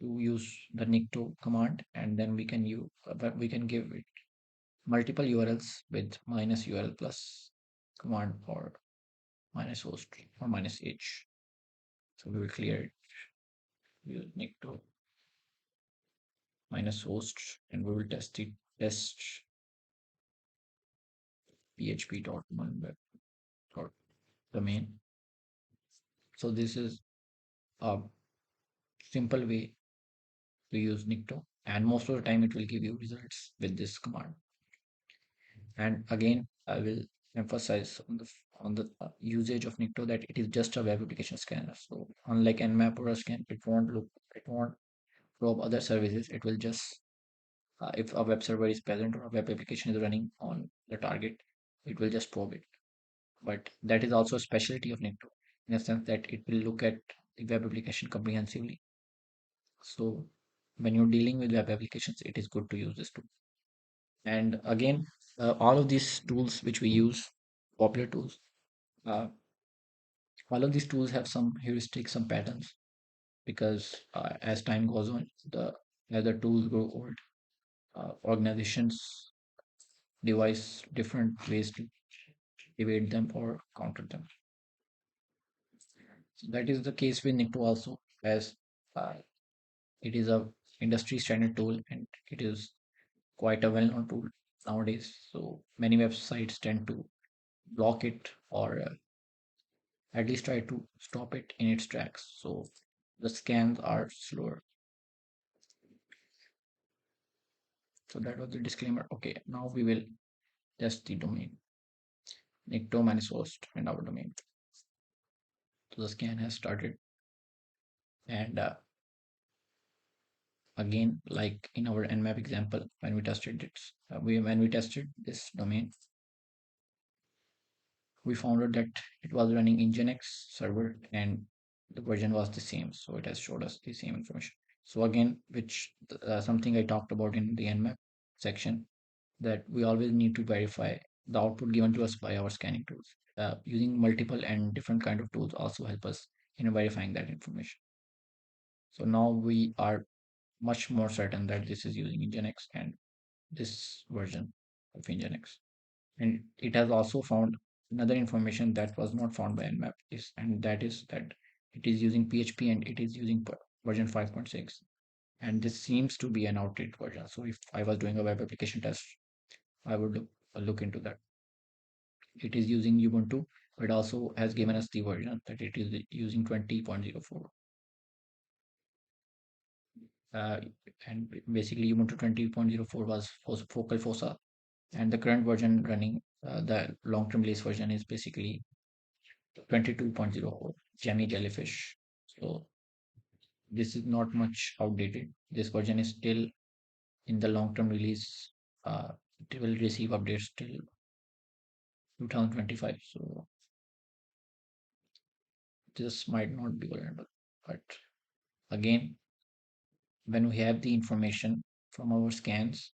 to use the Nikto command, and then we can give it multiple URLs with minus URL plus command, or minus host or minus h. So we will clear it. We will Nikto minus host, and we will test it. Test php.one web. domain. So this is a simple way to use Nikto, and most of the time it will give you results with this command. And again, I will emphasize on the usage of Nikto that it is just a web application scanner. So unlike Nmap or a scan, it won't probe other services. It will just if a web server is present or a web application is running on the target, it will just probe it. But that is also a specialty of Nikto in a sense that it will look at the web application comprehensively. So when you're dealing with web applications, it is good to use this tool. And again, all of these tools which we use, popular tools, uh, all of these tools have some heuristics, some patterns, because as time goes on, the as the tools grow old, organizations devise different ways to evade them or counter them. So that is the case with Nikto also, as uh, it is a industry standard tool and it is quite a well-known tool nowadays. So many websites tend to block it or at least try to stop it in its tracks. So the scans are slower. So that was the disclaimer. Okay, now we will test the domain. Nikto minus host and our domain. So the scan has started, and again, like in our Nmap example, when we tested it, when we tested this domain, we found out that it was running in Nginx server and the version was the same. So it has showed us the same information. So again, which something I talked about in the Nmap section, that we always need to verify the output given to us by our scanning tools. Using multiple and different kind of tools also help us in verifying that information. So now we are much more certain that this is using Nginx and this version of Nginx. And it has also found another information that was not found by Nmap is, and that is that it is using PHP and it is using version 5.6. And this seems to be an outdated version. So if I was doing a web application test, I would look into that. It is using Ubuntu, but also has given us the version that it is using 20.04. Uh, and basically Ubuntu 20.04 was focal fossa, and the current version running, the long-term release version is basically 22.04 Jammy Jellyfish. So this is not much outdated. This version is still in the long-term release. It will receive updates till 2025. So this might not be vulnerable. But again, when we have the information from our scans,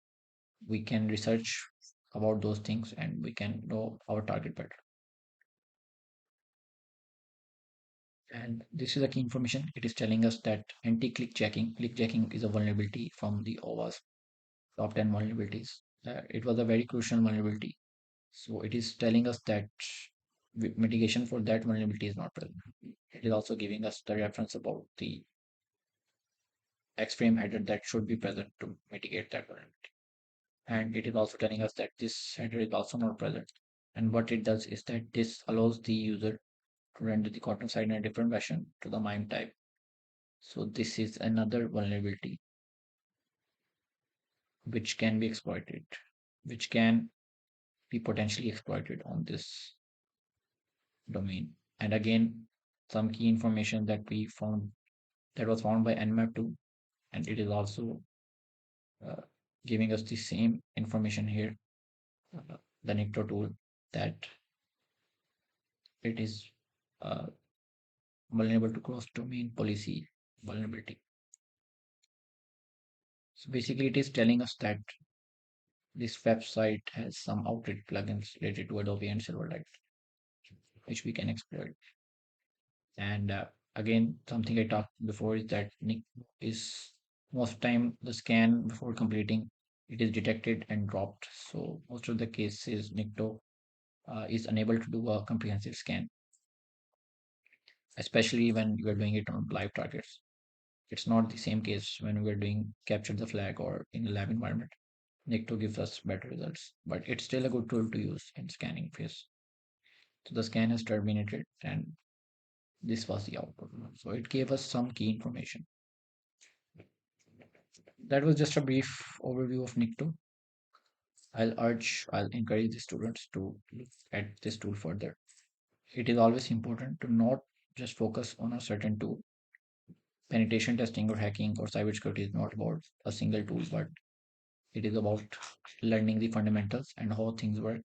we can research about those things and we can know our target better. And this is the key information. It is telling us that click checking is a vulnerability from the OWASP top 10 vulnerabilities. It was a very crucial vulnerability. So it is telling us that mitigation for that vulnerability is not present. It is also giving us the reference about the X-frame header that should be present to mitigate that vulnerability. And it is also telling us that this header is also not present. And what it does is that this allows the user to render the content side in a different version to the MIME type. So this is another vulnerability which can be exploited, which can be potentially exploited on this domain. And again, some key information that we found that was found by Nmap 2, and it is also uh, giving us the same information here, the Nicto tool, that it is uh, vulnerable to cross-domain policy vulnerability. So basically, it is telling us that this website has some outdated plugins related to Adobe and Silverlight, which we can exploit. And again, something I talked before is that Nick is most time the scan before completing it is detected and dropped. So most of the cases Nikto is unable to do a comprehensive scan, especially when you are doing it on live targets. It's not the same case when we're doing capture the flag or in a lab environment. Nikto gives us better results, but it's still a good tool to use in scanning phase. So the scan has terminated and this was the output. So it gave us some key information. That was just a brief overview of NICTO. I'll encourage the students to look at this tool further. It is always important to not just focus on a certain tool. Penetration testing or hacking or cybersecurity is not about a single tool, but it is about learning the fundamentals and how things work.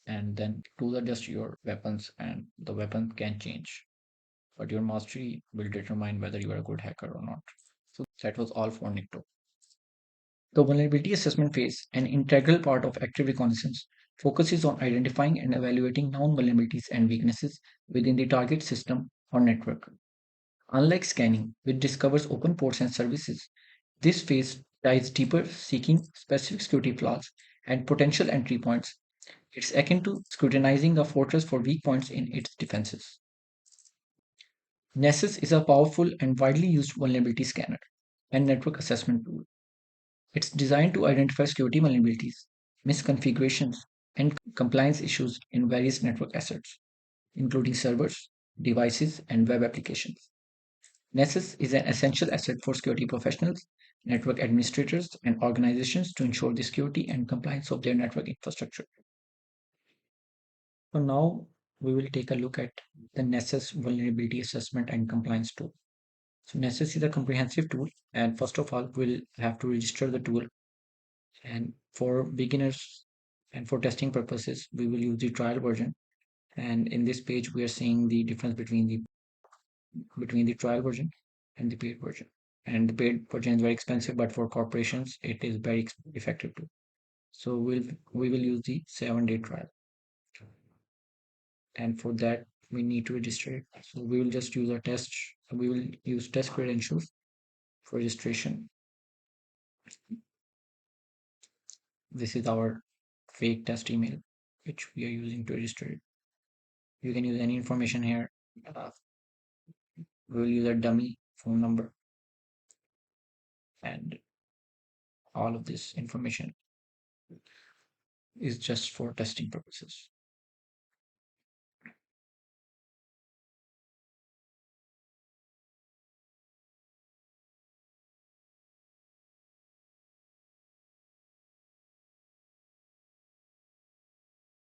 And then tools are just your weapons, and the weapon can change, but your mastery will determine whether you are a good hacker or not. So that was all for NICTO. The vulnerability assessment phase, an integral part of active reconnaissance, focuses on identifying and evaluating known vulnerabilities and weaknesses within the target system or network. Unlike scanning, which discovers open ports and services, this phase dives deeper, seeking specific security flaws and potential entry points. It's akin to scrutinizing a fortress for weak points in its defenses. Nessus is a powerful and widely used vulnerability scanner and network assessment tool. It's designed to identify security vulnerabilities, misconfigurations, and compliance issues in various network assets, including servers, devices, and web applications. Nessus is an essential asset for security professionals, network administrators, and organizations to ensure the security and compliance of their network infrastructure. So now we will take a look at the Nessus vulnerability assessment and compliance tool. So Nessus is a comprehensive tool, and first of all, we'll have to register the tool. And for beginners and for testing purposes, we will use the trial version. And in this page, we are seeing the difference between the trial version and the paid version. And the paid version is very expensive, but for corporations, it is very effective too. So we will use the 7-day trial, and for that we need to register it. So we will just use a test. We will use test credentials for registration. This is our fake test email, which we are using to register it. You can use any information here. Uh, we will use a dummy phone number, and all of this information is just for testing purposes.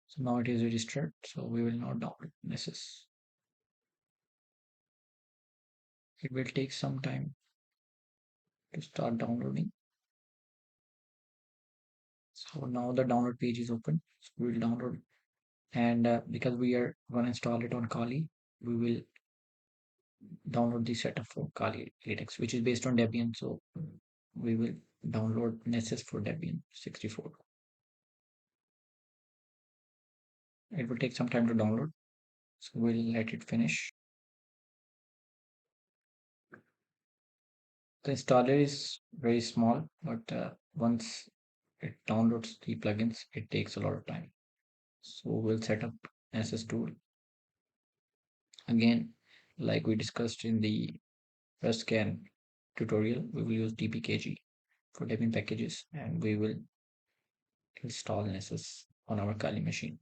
So now it is registered. So we will not download Nessus. It will take some time to start downloading. So now the download page is open. So we will download, and because we are going to install it on Kali, we will download the setup for Kali Latex, which is based on Debian. So we will download Nessus for Debian 64. It will take some time to download, so we'll let it finish. The installer is very small, but once it downloads the plugins, it takes a lot of time. So we'll set up Nessus tool again, like we discussed in the first scan tutorial. We will use dpkg for Debian packages, and we will install Nessus on our Kali machine.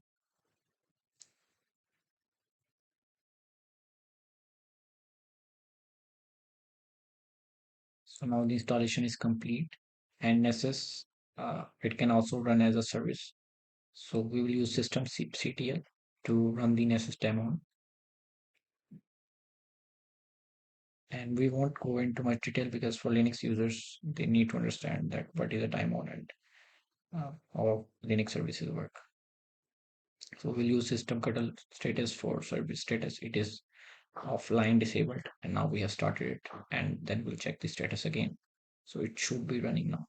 So now the installation is complete, and Nessus, it can also run as a service. So we will use system CTL to run the Nessus demo, and we won't go into much detail because for Linux users, they need to understand that what is a daemon and how Linux services work. So we'll use system curl status for service status. It is offline disabled, and now we have started it, and then we'll check the status again. So it should be running now.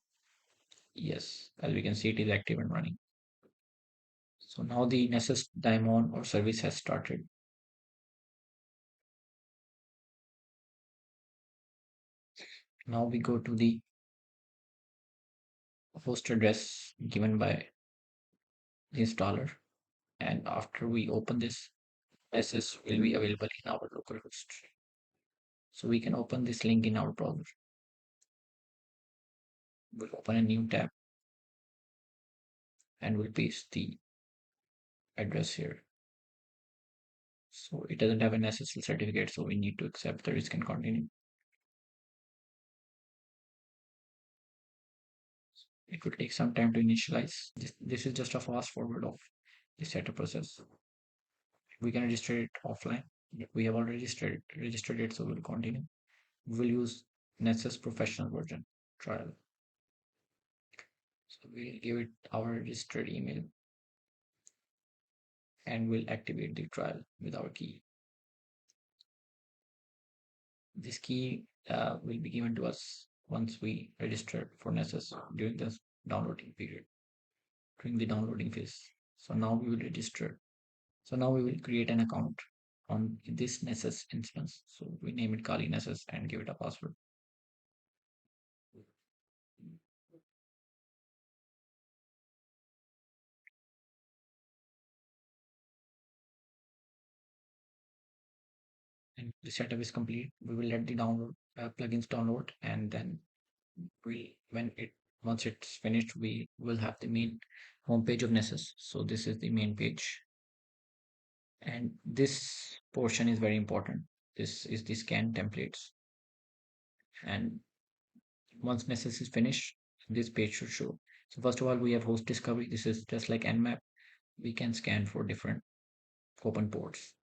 Yes, as we can see, it is active and running. So now the Nessus daemon or service has started. Now we go to the host address given by the installer, and after we open this, Nessus will be available in our localhost. So we can open this link in our browser. We'll open a new tab and we'll paste the address here. So it doesn't have an SSL certificate, so we need to accept the risk and continue. It will take some time to initialize. This is just a fast forward of the setup process. We can register it offline. We have already registered it, so we'll continue. We'll use Nessus professional version trial. So we'll give it our registered email and we'll activate the trial with our key. This key will be given to us once we register for Nessus during the downloading period, during the downloading phase. So now we will register. So now we will create an account on this Nessus instance. So we name it Kali Nessus and give it a password. And the setup is complete. We will let the download plugins download, and then we when it once it's finished, we will have the main homepage of Nessus. So this is the main page, and this portion is very important. This is the scan templates, and once Nessus is finished, this page should show. So first of all, we have host discovery. This is just like Nmap. We can scan for different open ports.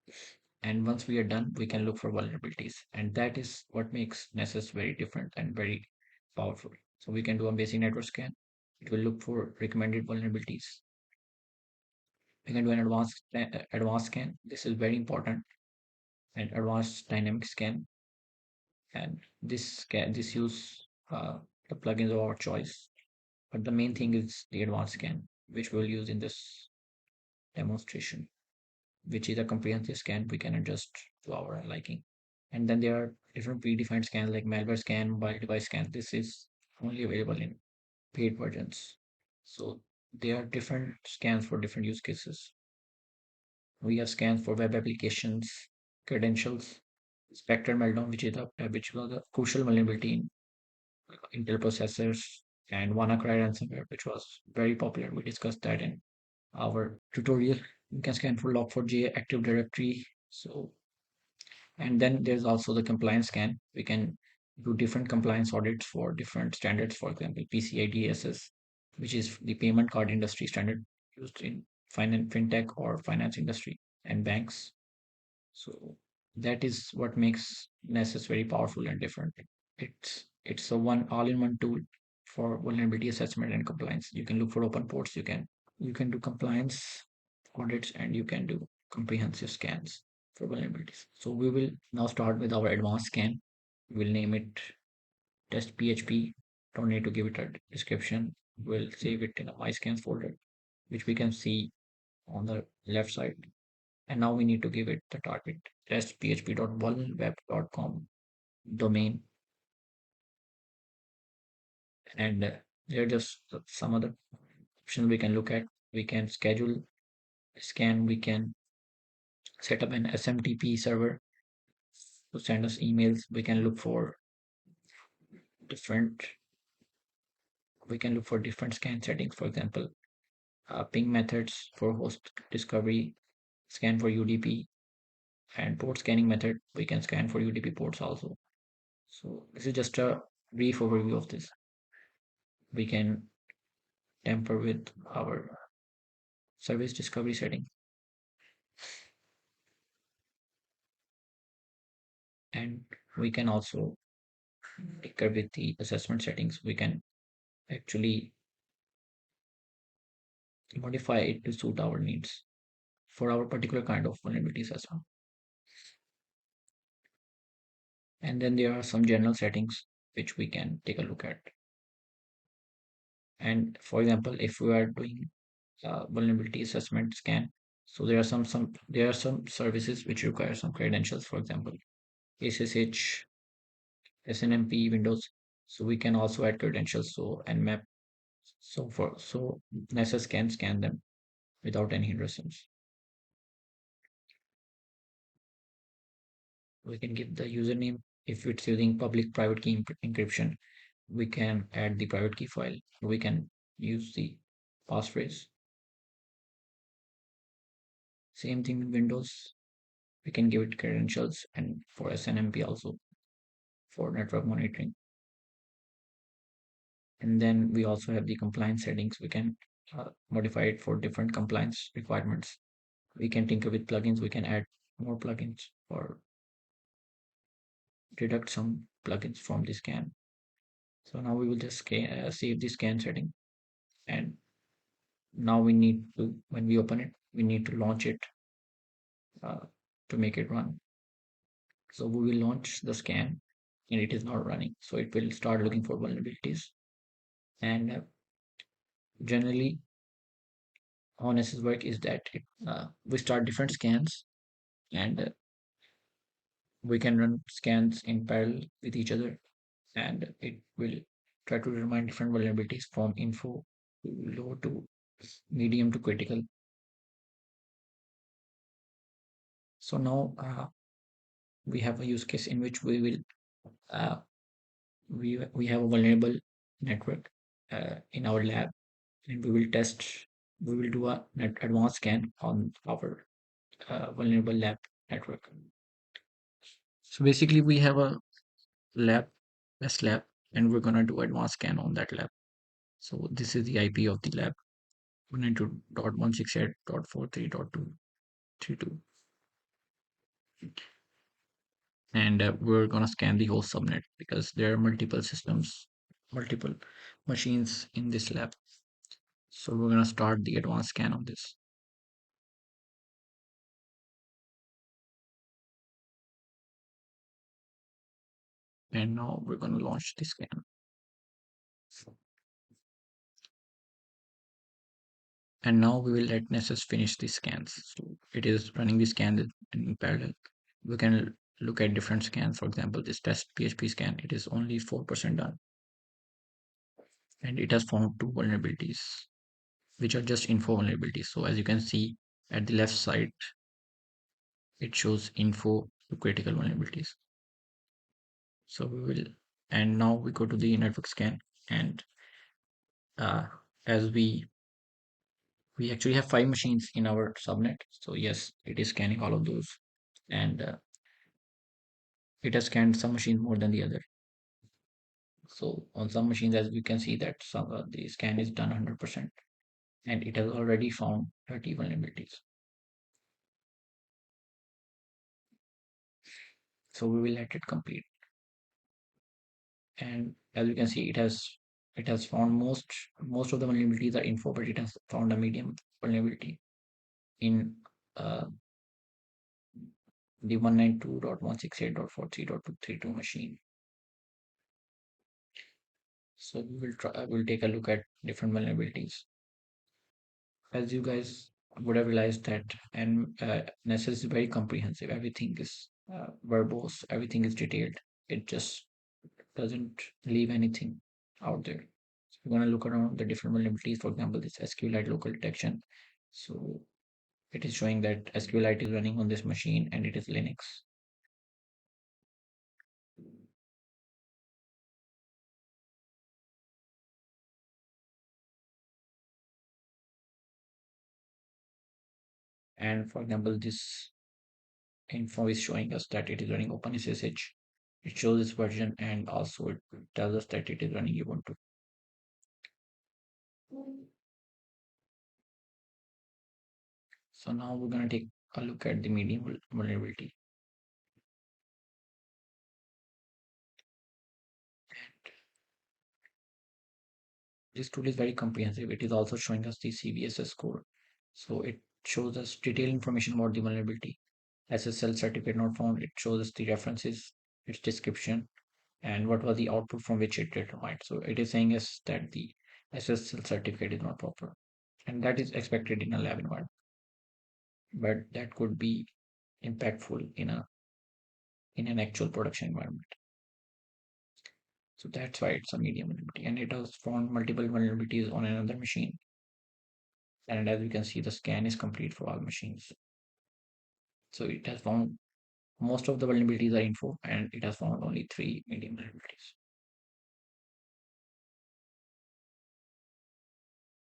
And once we are done, we can look for vulnerabilities. And that is what makes Nessus very different and very powerful. So we can do a basic network scan. It will look for recommended vulnerabilities. We can do an advanced scan. This is very important. An advanced dynamic scan. And this use the plugins of our choice. But the main thing is the advanced scan, which we'll use in this demonstration, which is a comprehensive scan we can adjust to our liking. And then there are different predefined scans like malware scan, mobile device scan. This is only available in paid versions. So there are different scans for different use cases. We have scans for web applications, credentials, Spectre Meltdown, which was a crucial vulnerability in Intel processors, and WannaCry ransomware, which was very popular. We discussed that in our tutorial. You can scan for Log4j, Active Directory. So, and then there's also the compliance scan. We can do different compliance audits for different standards. For example, PCI DSS, which is the payment card industry standard used in finance, fintech, or finance industry and banks. So that is what makes Nessus very powerful and different. It's a one all-in-one tool for vulnerability assessment and compliance. You can look for open ports. You can do compliance audits, and you can do comprehensive scans for vulnerabilities. So we will now start with our advanced scan. We'll name it test PHP. Don't need to give it a description. We'll save it in a my scans folder, which we can see on the left side. And now we need to give it the target test php.vulnweb.com domain. And there are just some other options we can look at. We can schedule scan. We can set up an SMTP server to send us emails. Different we can look for different scan settings. For example, ping methods for host discovery, scan for UDP, and port scanning method. We can scan for UDP ports also. So this is just a brief overview of this. We can tamper with our service discovery setting, and we can also tinker with the assessment settings. We can actually modify it to suit our needs for our particular kind of vulnerability assessment. And then there are some general settings which we can take a look at. And for example, if we are doing vulnerability assessment scan, so there are some services which require some credentials. For example, SSH, SNMP, Windows. So we can also add credentials. So Nmap. So Nessus can scan them without any hindrance. We can give the username. If it's using public private key encryption, we can add the private key file. We can use the passphrase. Same thing in Windows. We can give it credentials and for SNMP also for network monitoring. And then we also have the compliance settings. We can modify it for different compliance requirements. We can tinker with plugins. We can add more plugins or deduct some plugins from the scan. So now we will just save the scan setting. And now we need to, when we open it, we need to launch it uh, to make it run. So we will launch the scan and it is not running. So it will start looking for vulnerabilities. And generally, how NSS work is that we start different scans and we can run scans in parallel with each other, and it will try to determine different vulnerabilities from info to low to medium to critical. So now we have a use case in which we will uh, we have a vulnerable network in our lab, and we will test. We will do a advanced scan on our vulnerable lab network. So basically, we have a lab, test lab, and we're gonna do advanced scan on that lab. So this is the IP of the lab: 192.168.43.232, and we're gonna scan the whole subnet because there are multiple systems, multiple machines in this lab. So we're gonna start the advanced scan of this, and now we're gonna launch the scan. And now we will let Nessus finish the scans. So it is running the scan in parallel. We can look at different scans. For example, this test PHP scan, it is only 4% done. And it has found two vulnerabilities, which are just info vulnerabilities. So as you can see at the left side, it shows info to critical vulnerabilities. So we will, and now we go to the network scan, and as we actually have 5 machines in our subnet. So yes, it is scanning all of those, and it has scanned some machines more than the other. So on some machines, as we can see that some the scan is done 100%, and it has already found 30 vulnerabilities. So we will let it complete. And as you can see, it has found most of the vulnerabilities are info, but it has found a medium vulnerability in uh, the 192.168.43.232 machine. So we'll take a look at different vulnerabilities. As you guys would have realized that, and Nessus is very comprehensive. Everything is verbose, everything is detailed. It just doesn't leave anything out there. So we're going to look around the different vulnerabilities. For example, this SQLite local detection. So it is showing that SQLite is running on this machine and it is Linux. And for example, this info is showing us that it is running OpenSSH. It shows its version and also it tells us that it is running Ubuntu. So now we're going to take a look at the medium vulnerability. This tool is very comprehensive. It is also showing us the CVSS score. So it shows us detailed information about the vulnerability. SSL certificate not found. It shows us the references, its description, and what was the output from which it determined. So it is saying us that the SSL certificate is not proper. And that is expected in a lab environment. But that could be impactful in an actual production environment. So that's why it's a medium vulnerability. And it has found multiple vulnerabilities on another machine. And as you can see, the scan is complete for all machines. So it has found most of the vulnerabilities are info, and it has found only 3 medium vulnerabilities.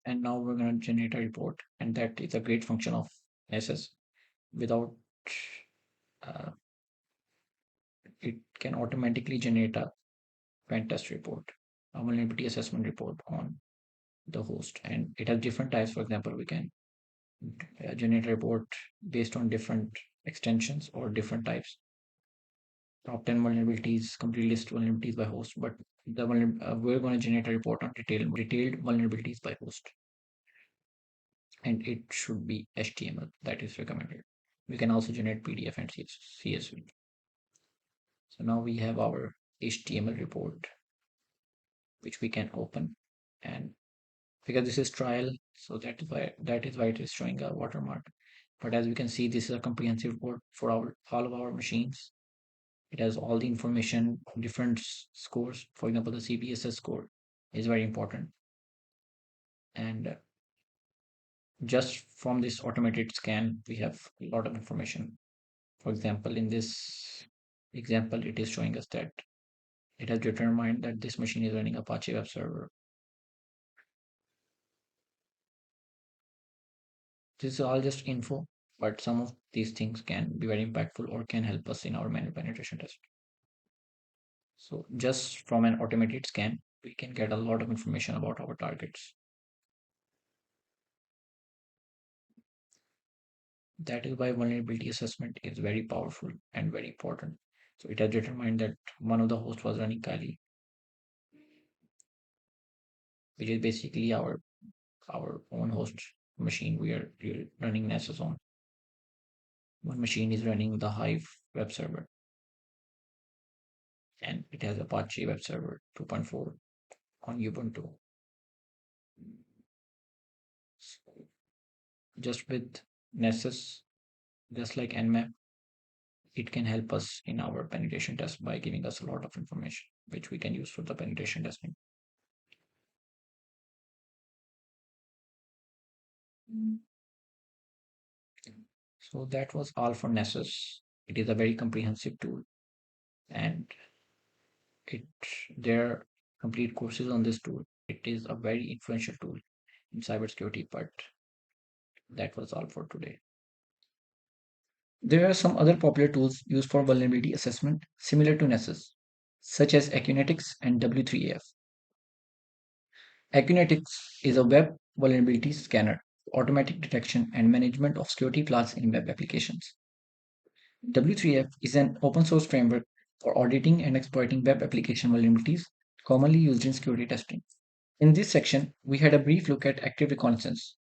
And now we're going to generate a report, and that is a great function of SS. Without uh, it can automatically generate a pen test report, a vulnerability assessment report on the host, and it has different types. For example, we can generate a report based on different extensions or different types. Top 10 vulnerabilities, complete list vulnerabilities by host, but we're going to generate a report on detailed vulnerabilities by host, and it should be HTML. That is recommended. We can also generate PDF and CSV. So now we have our HTML report, which we can open, and because this is trial, so that is why it is showing a watermark. But as we can see, this is a comprehensive report for all of our machines. It has all the information, different scores. For example, the CBSS score is very important. And just from this automated scan, we have a lot of information. For example, in this example, it is showing us that it has determined that this machine is running Apache web server. This is all just info, but some of these things can be very impactful or can help us in our manual penetration test. So just from an automated scan, we can get a lot of information about our targets. That is why vulnerability assessment is very powerful and very important. So it has determined that one of the hosts was running Kali, which is basically our own host machine. We are running Nessus on. One machine is running the Hive web server, and it has Apache web server 2.4 on Ubuntu. So just with Nessus, just like Nmap, it can help us in our penetration test by giving us a lot of information, which we can use for the penetration testing. So that was all for Nessus. It is a very comprehensive tool, and it there are complete courses on this tool. It is a very influential tool in cybersecurity, but that was all for today. There are some other popular tools used for vulnerability assessment similar to Nessus, such as Acunetics and W3AF. Acunetics is a web vulnerability scanner, automatic detection and management of security flaws in web applications. W3F is an open source framework for auditing and exploiting web application vulnerabilities commonly used in security testing. In this section, we had a brief look at active reconnaissance,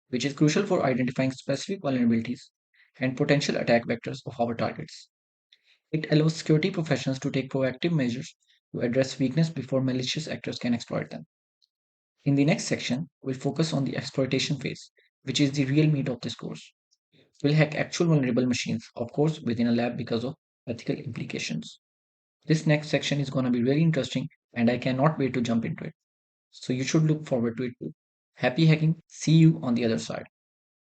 which is crucial for identifying specific vulnerabilities and potential attack vectors of our targets. It allows security professionals to take proactive measures to address weakness before malicious actors can exploit them. In the next section, we'll focus on the exploitation phase, which is the real meat of this course. We'll hack actual vulnerable machines, of course, within a lab because of ethical implications. This next section is going to be really interesting, and I cannot wait to jump into it. So you should look forward to it too. Happy hacking. See you on the other side.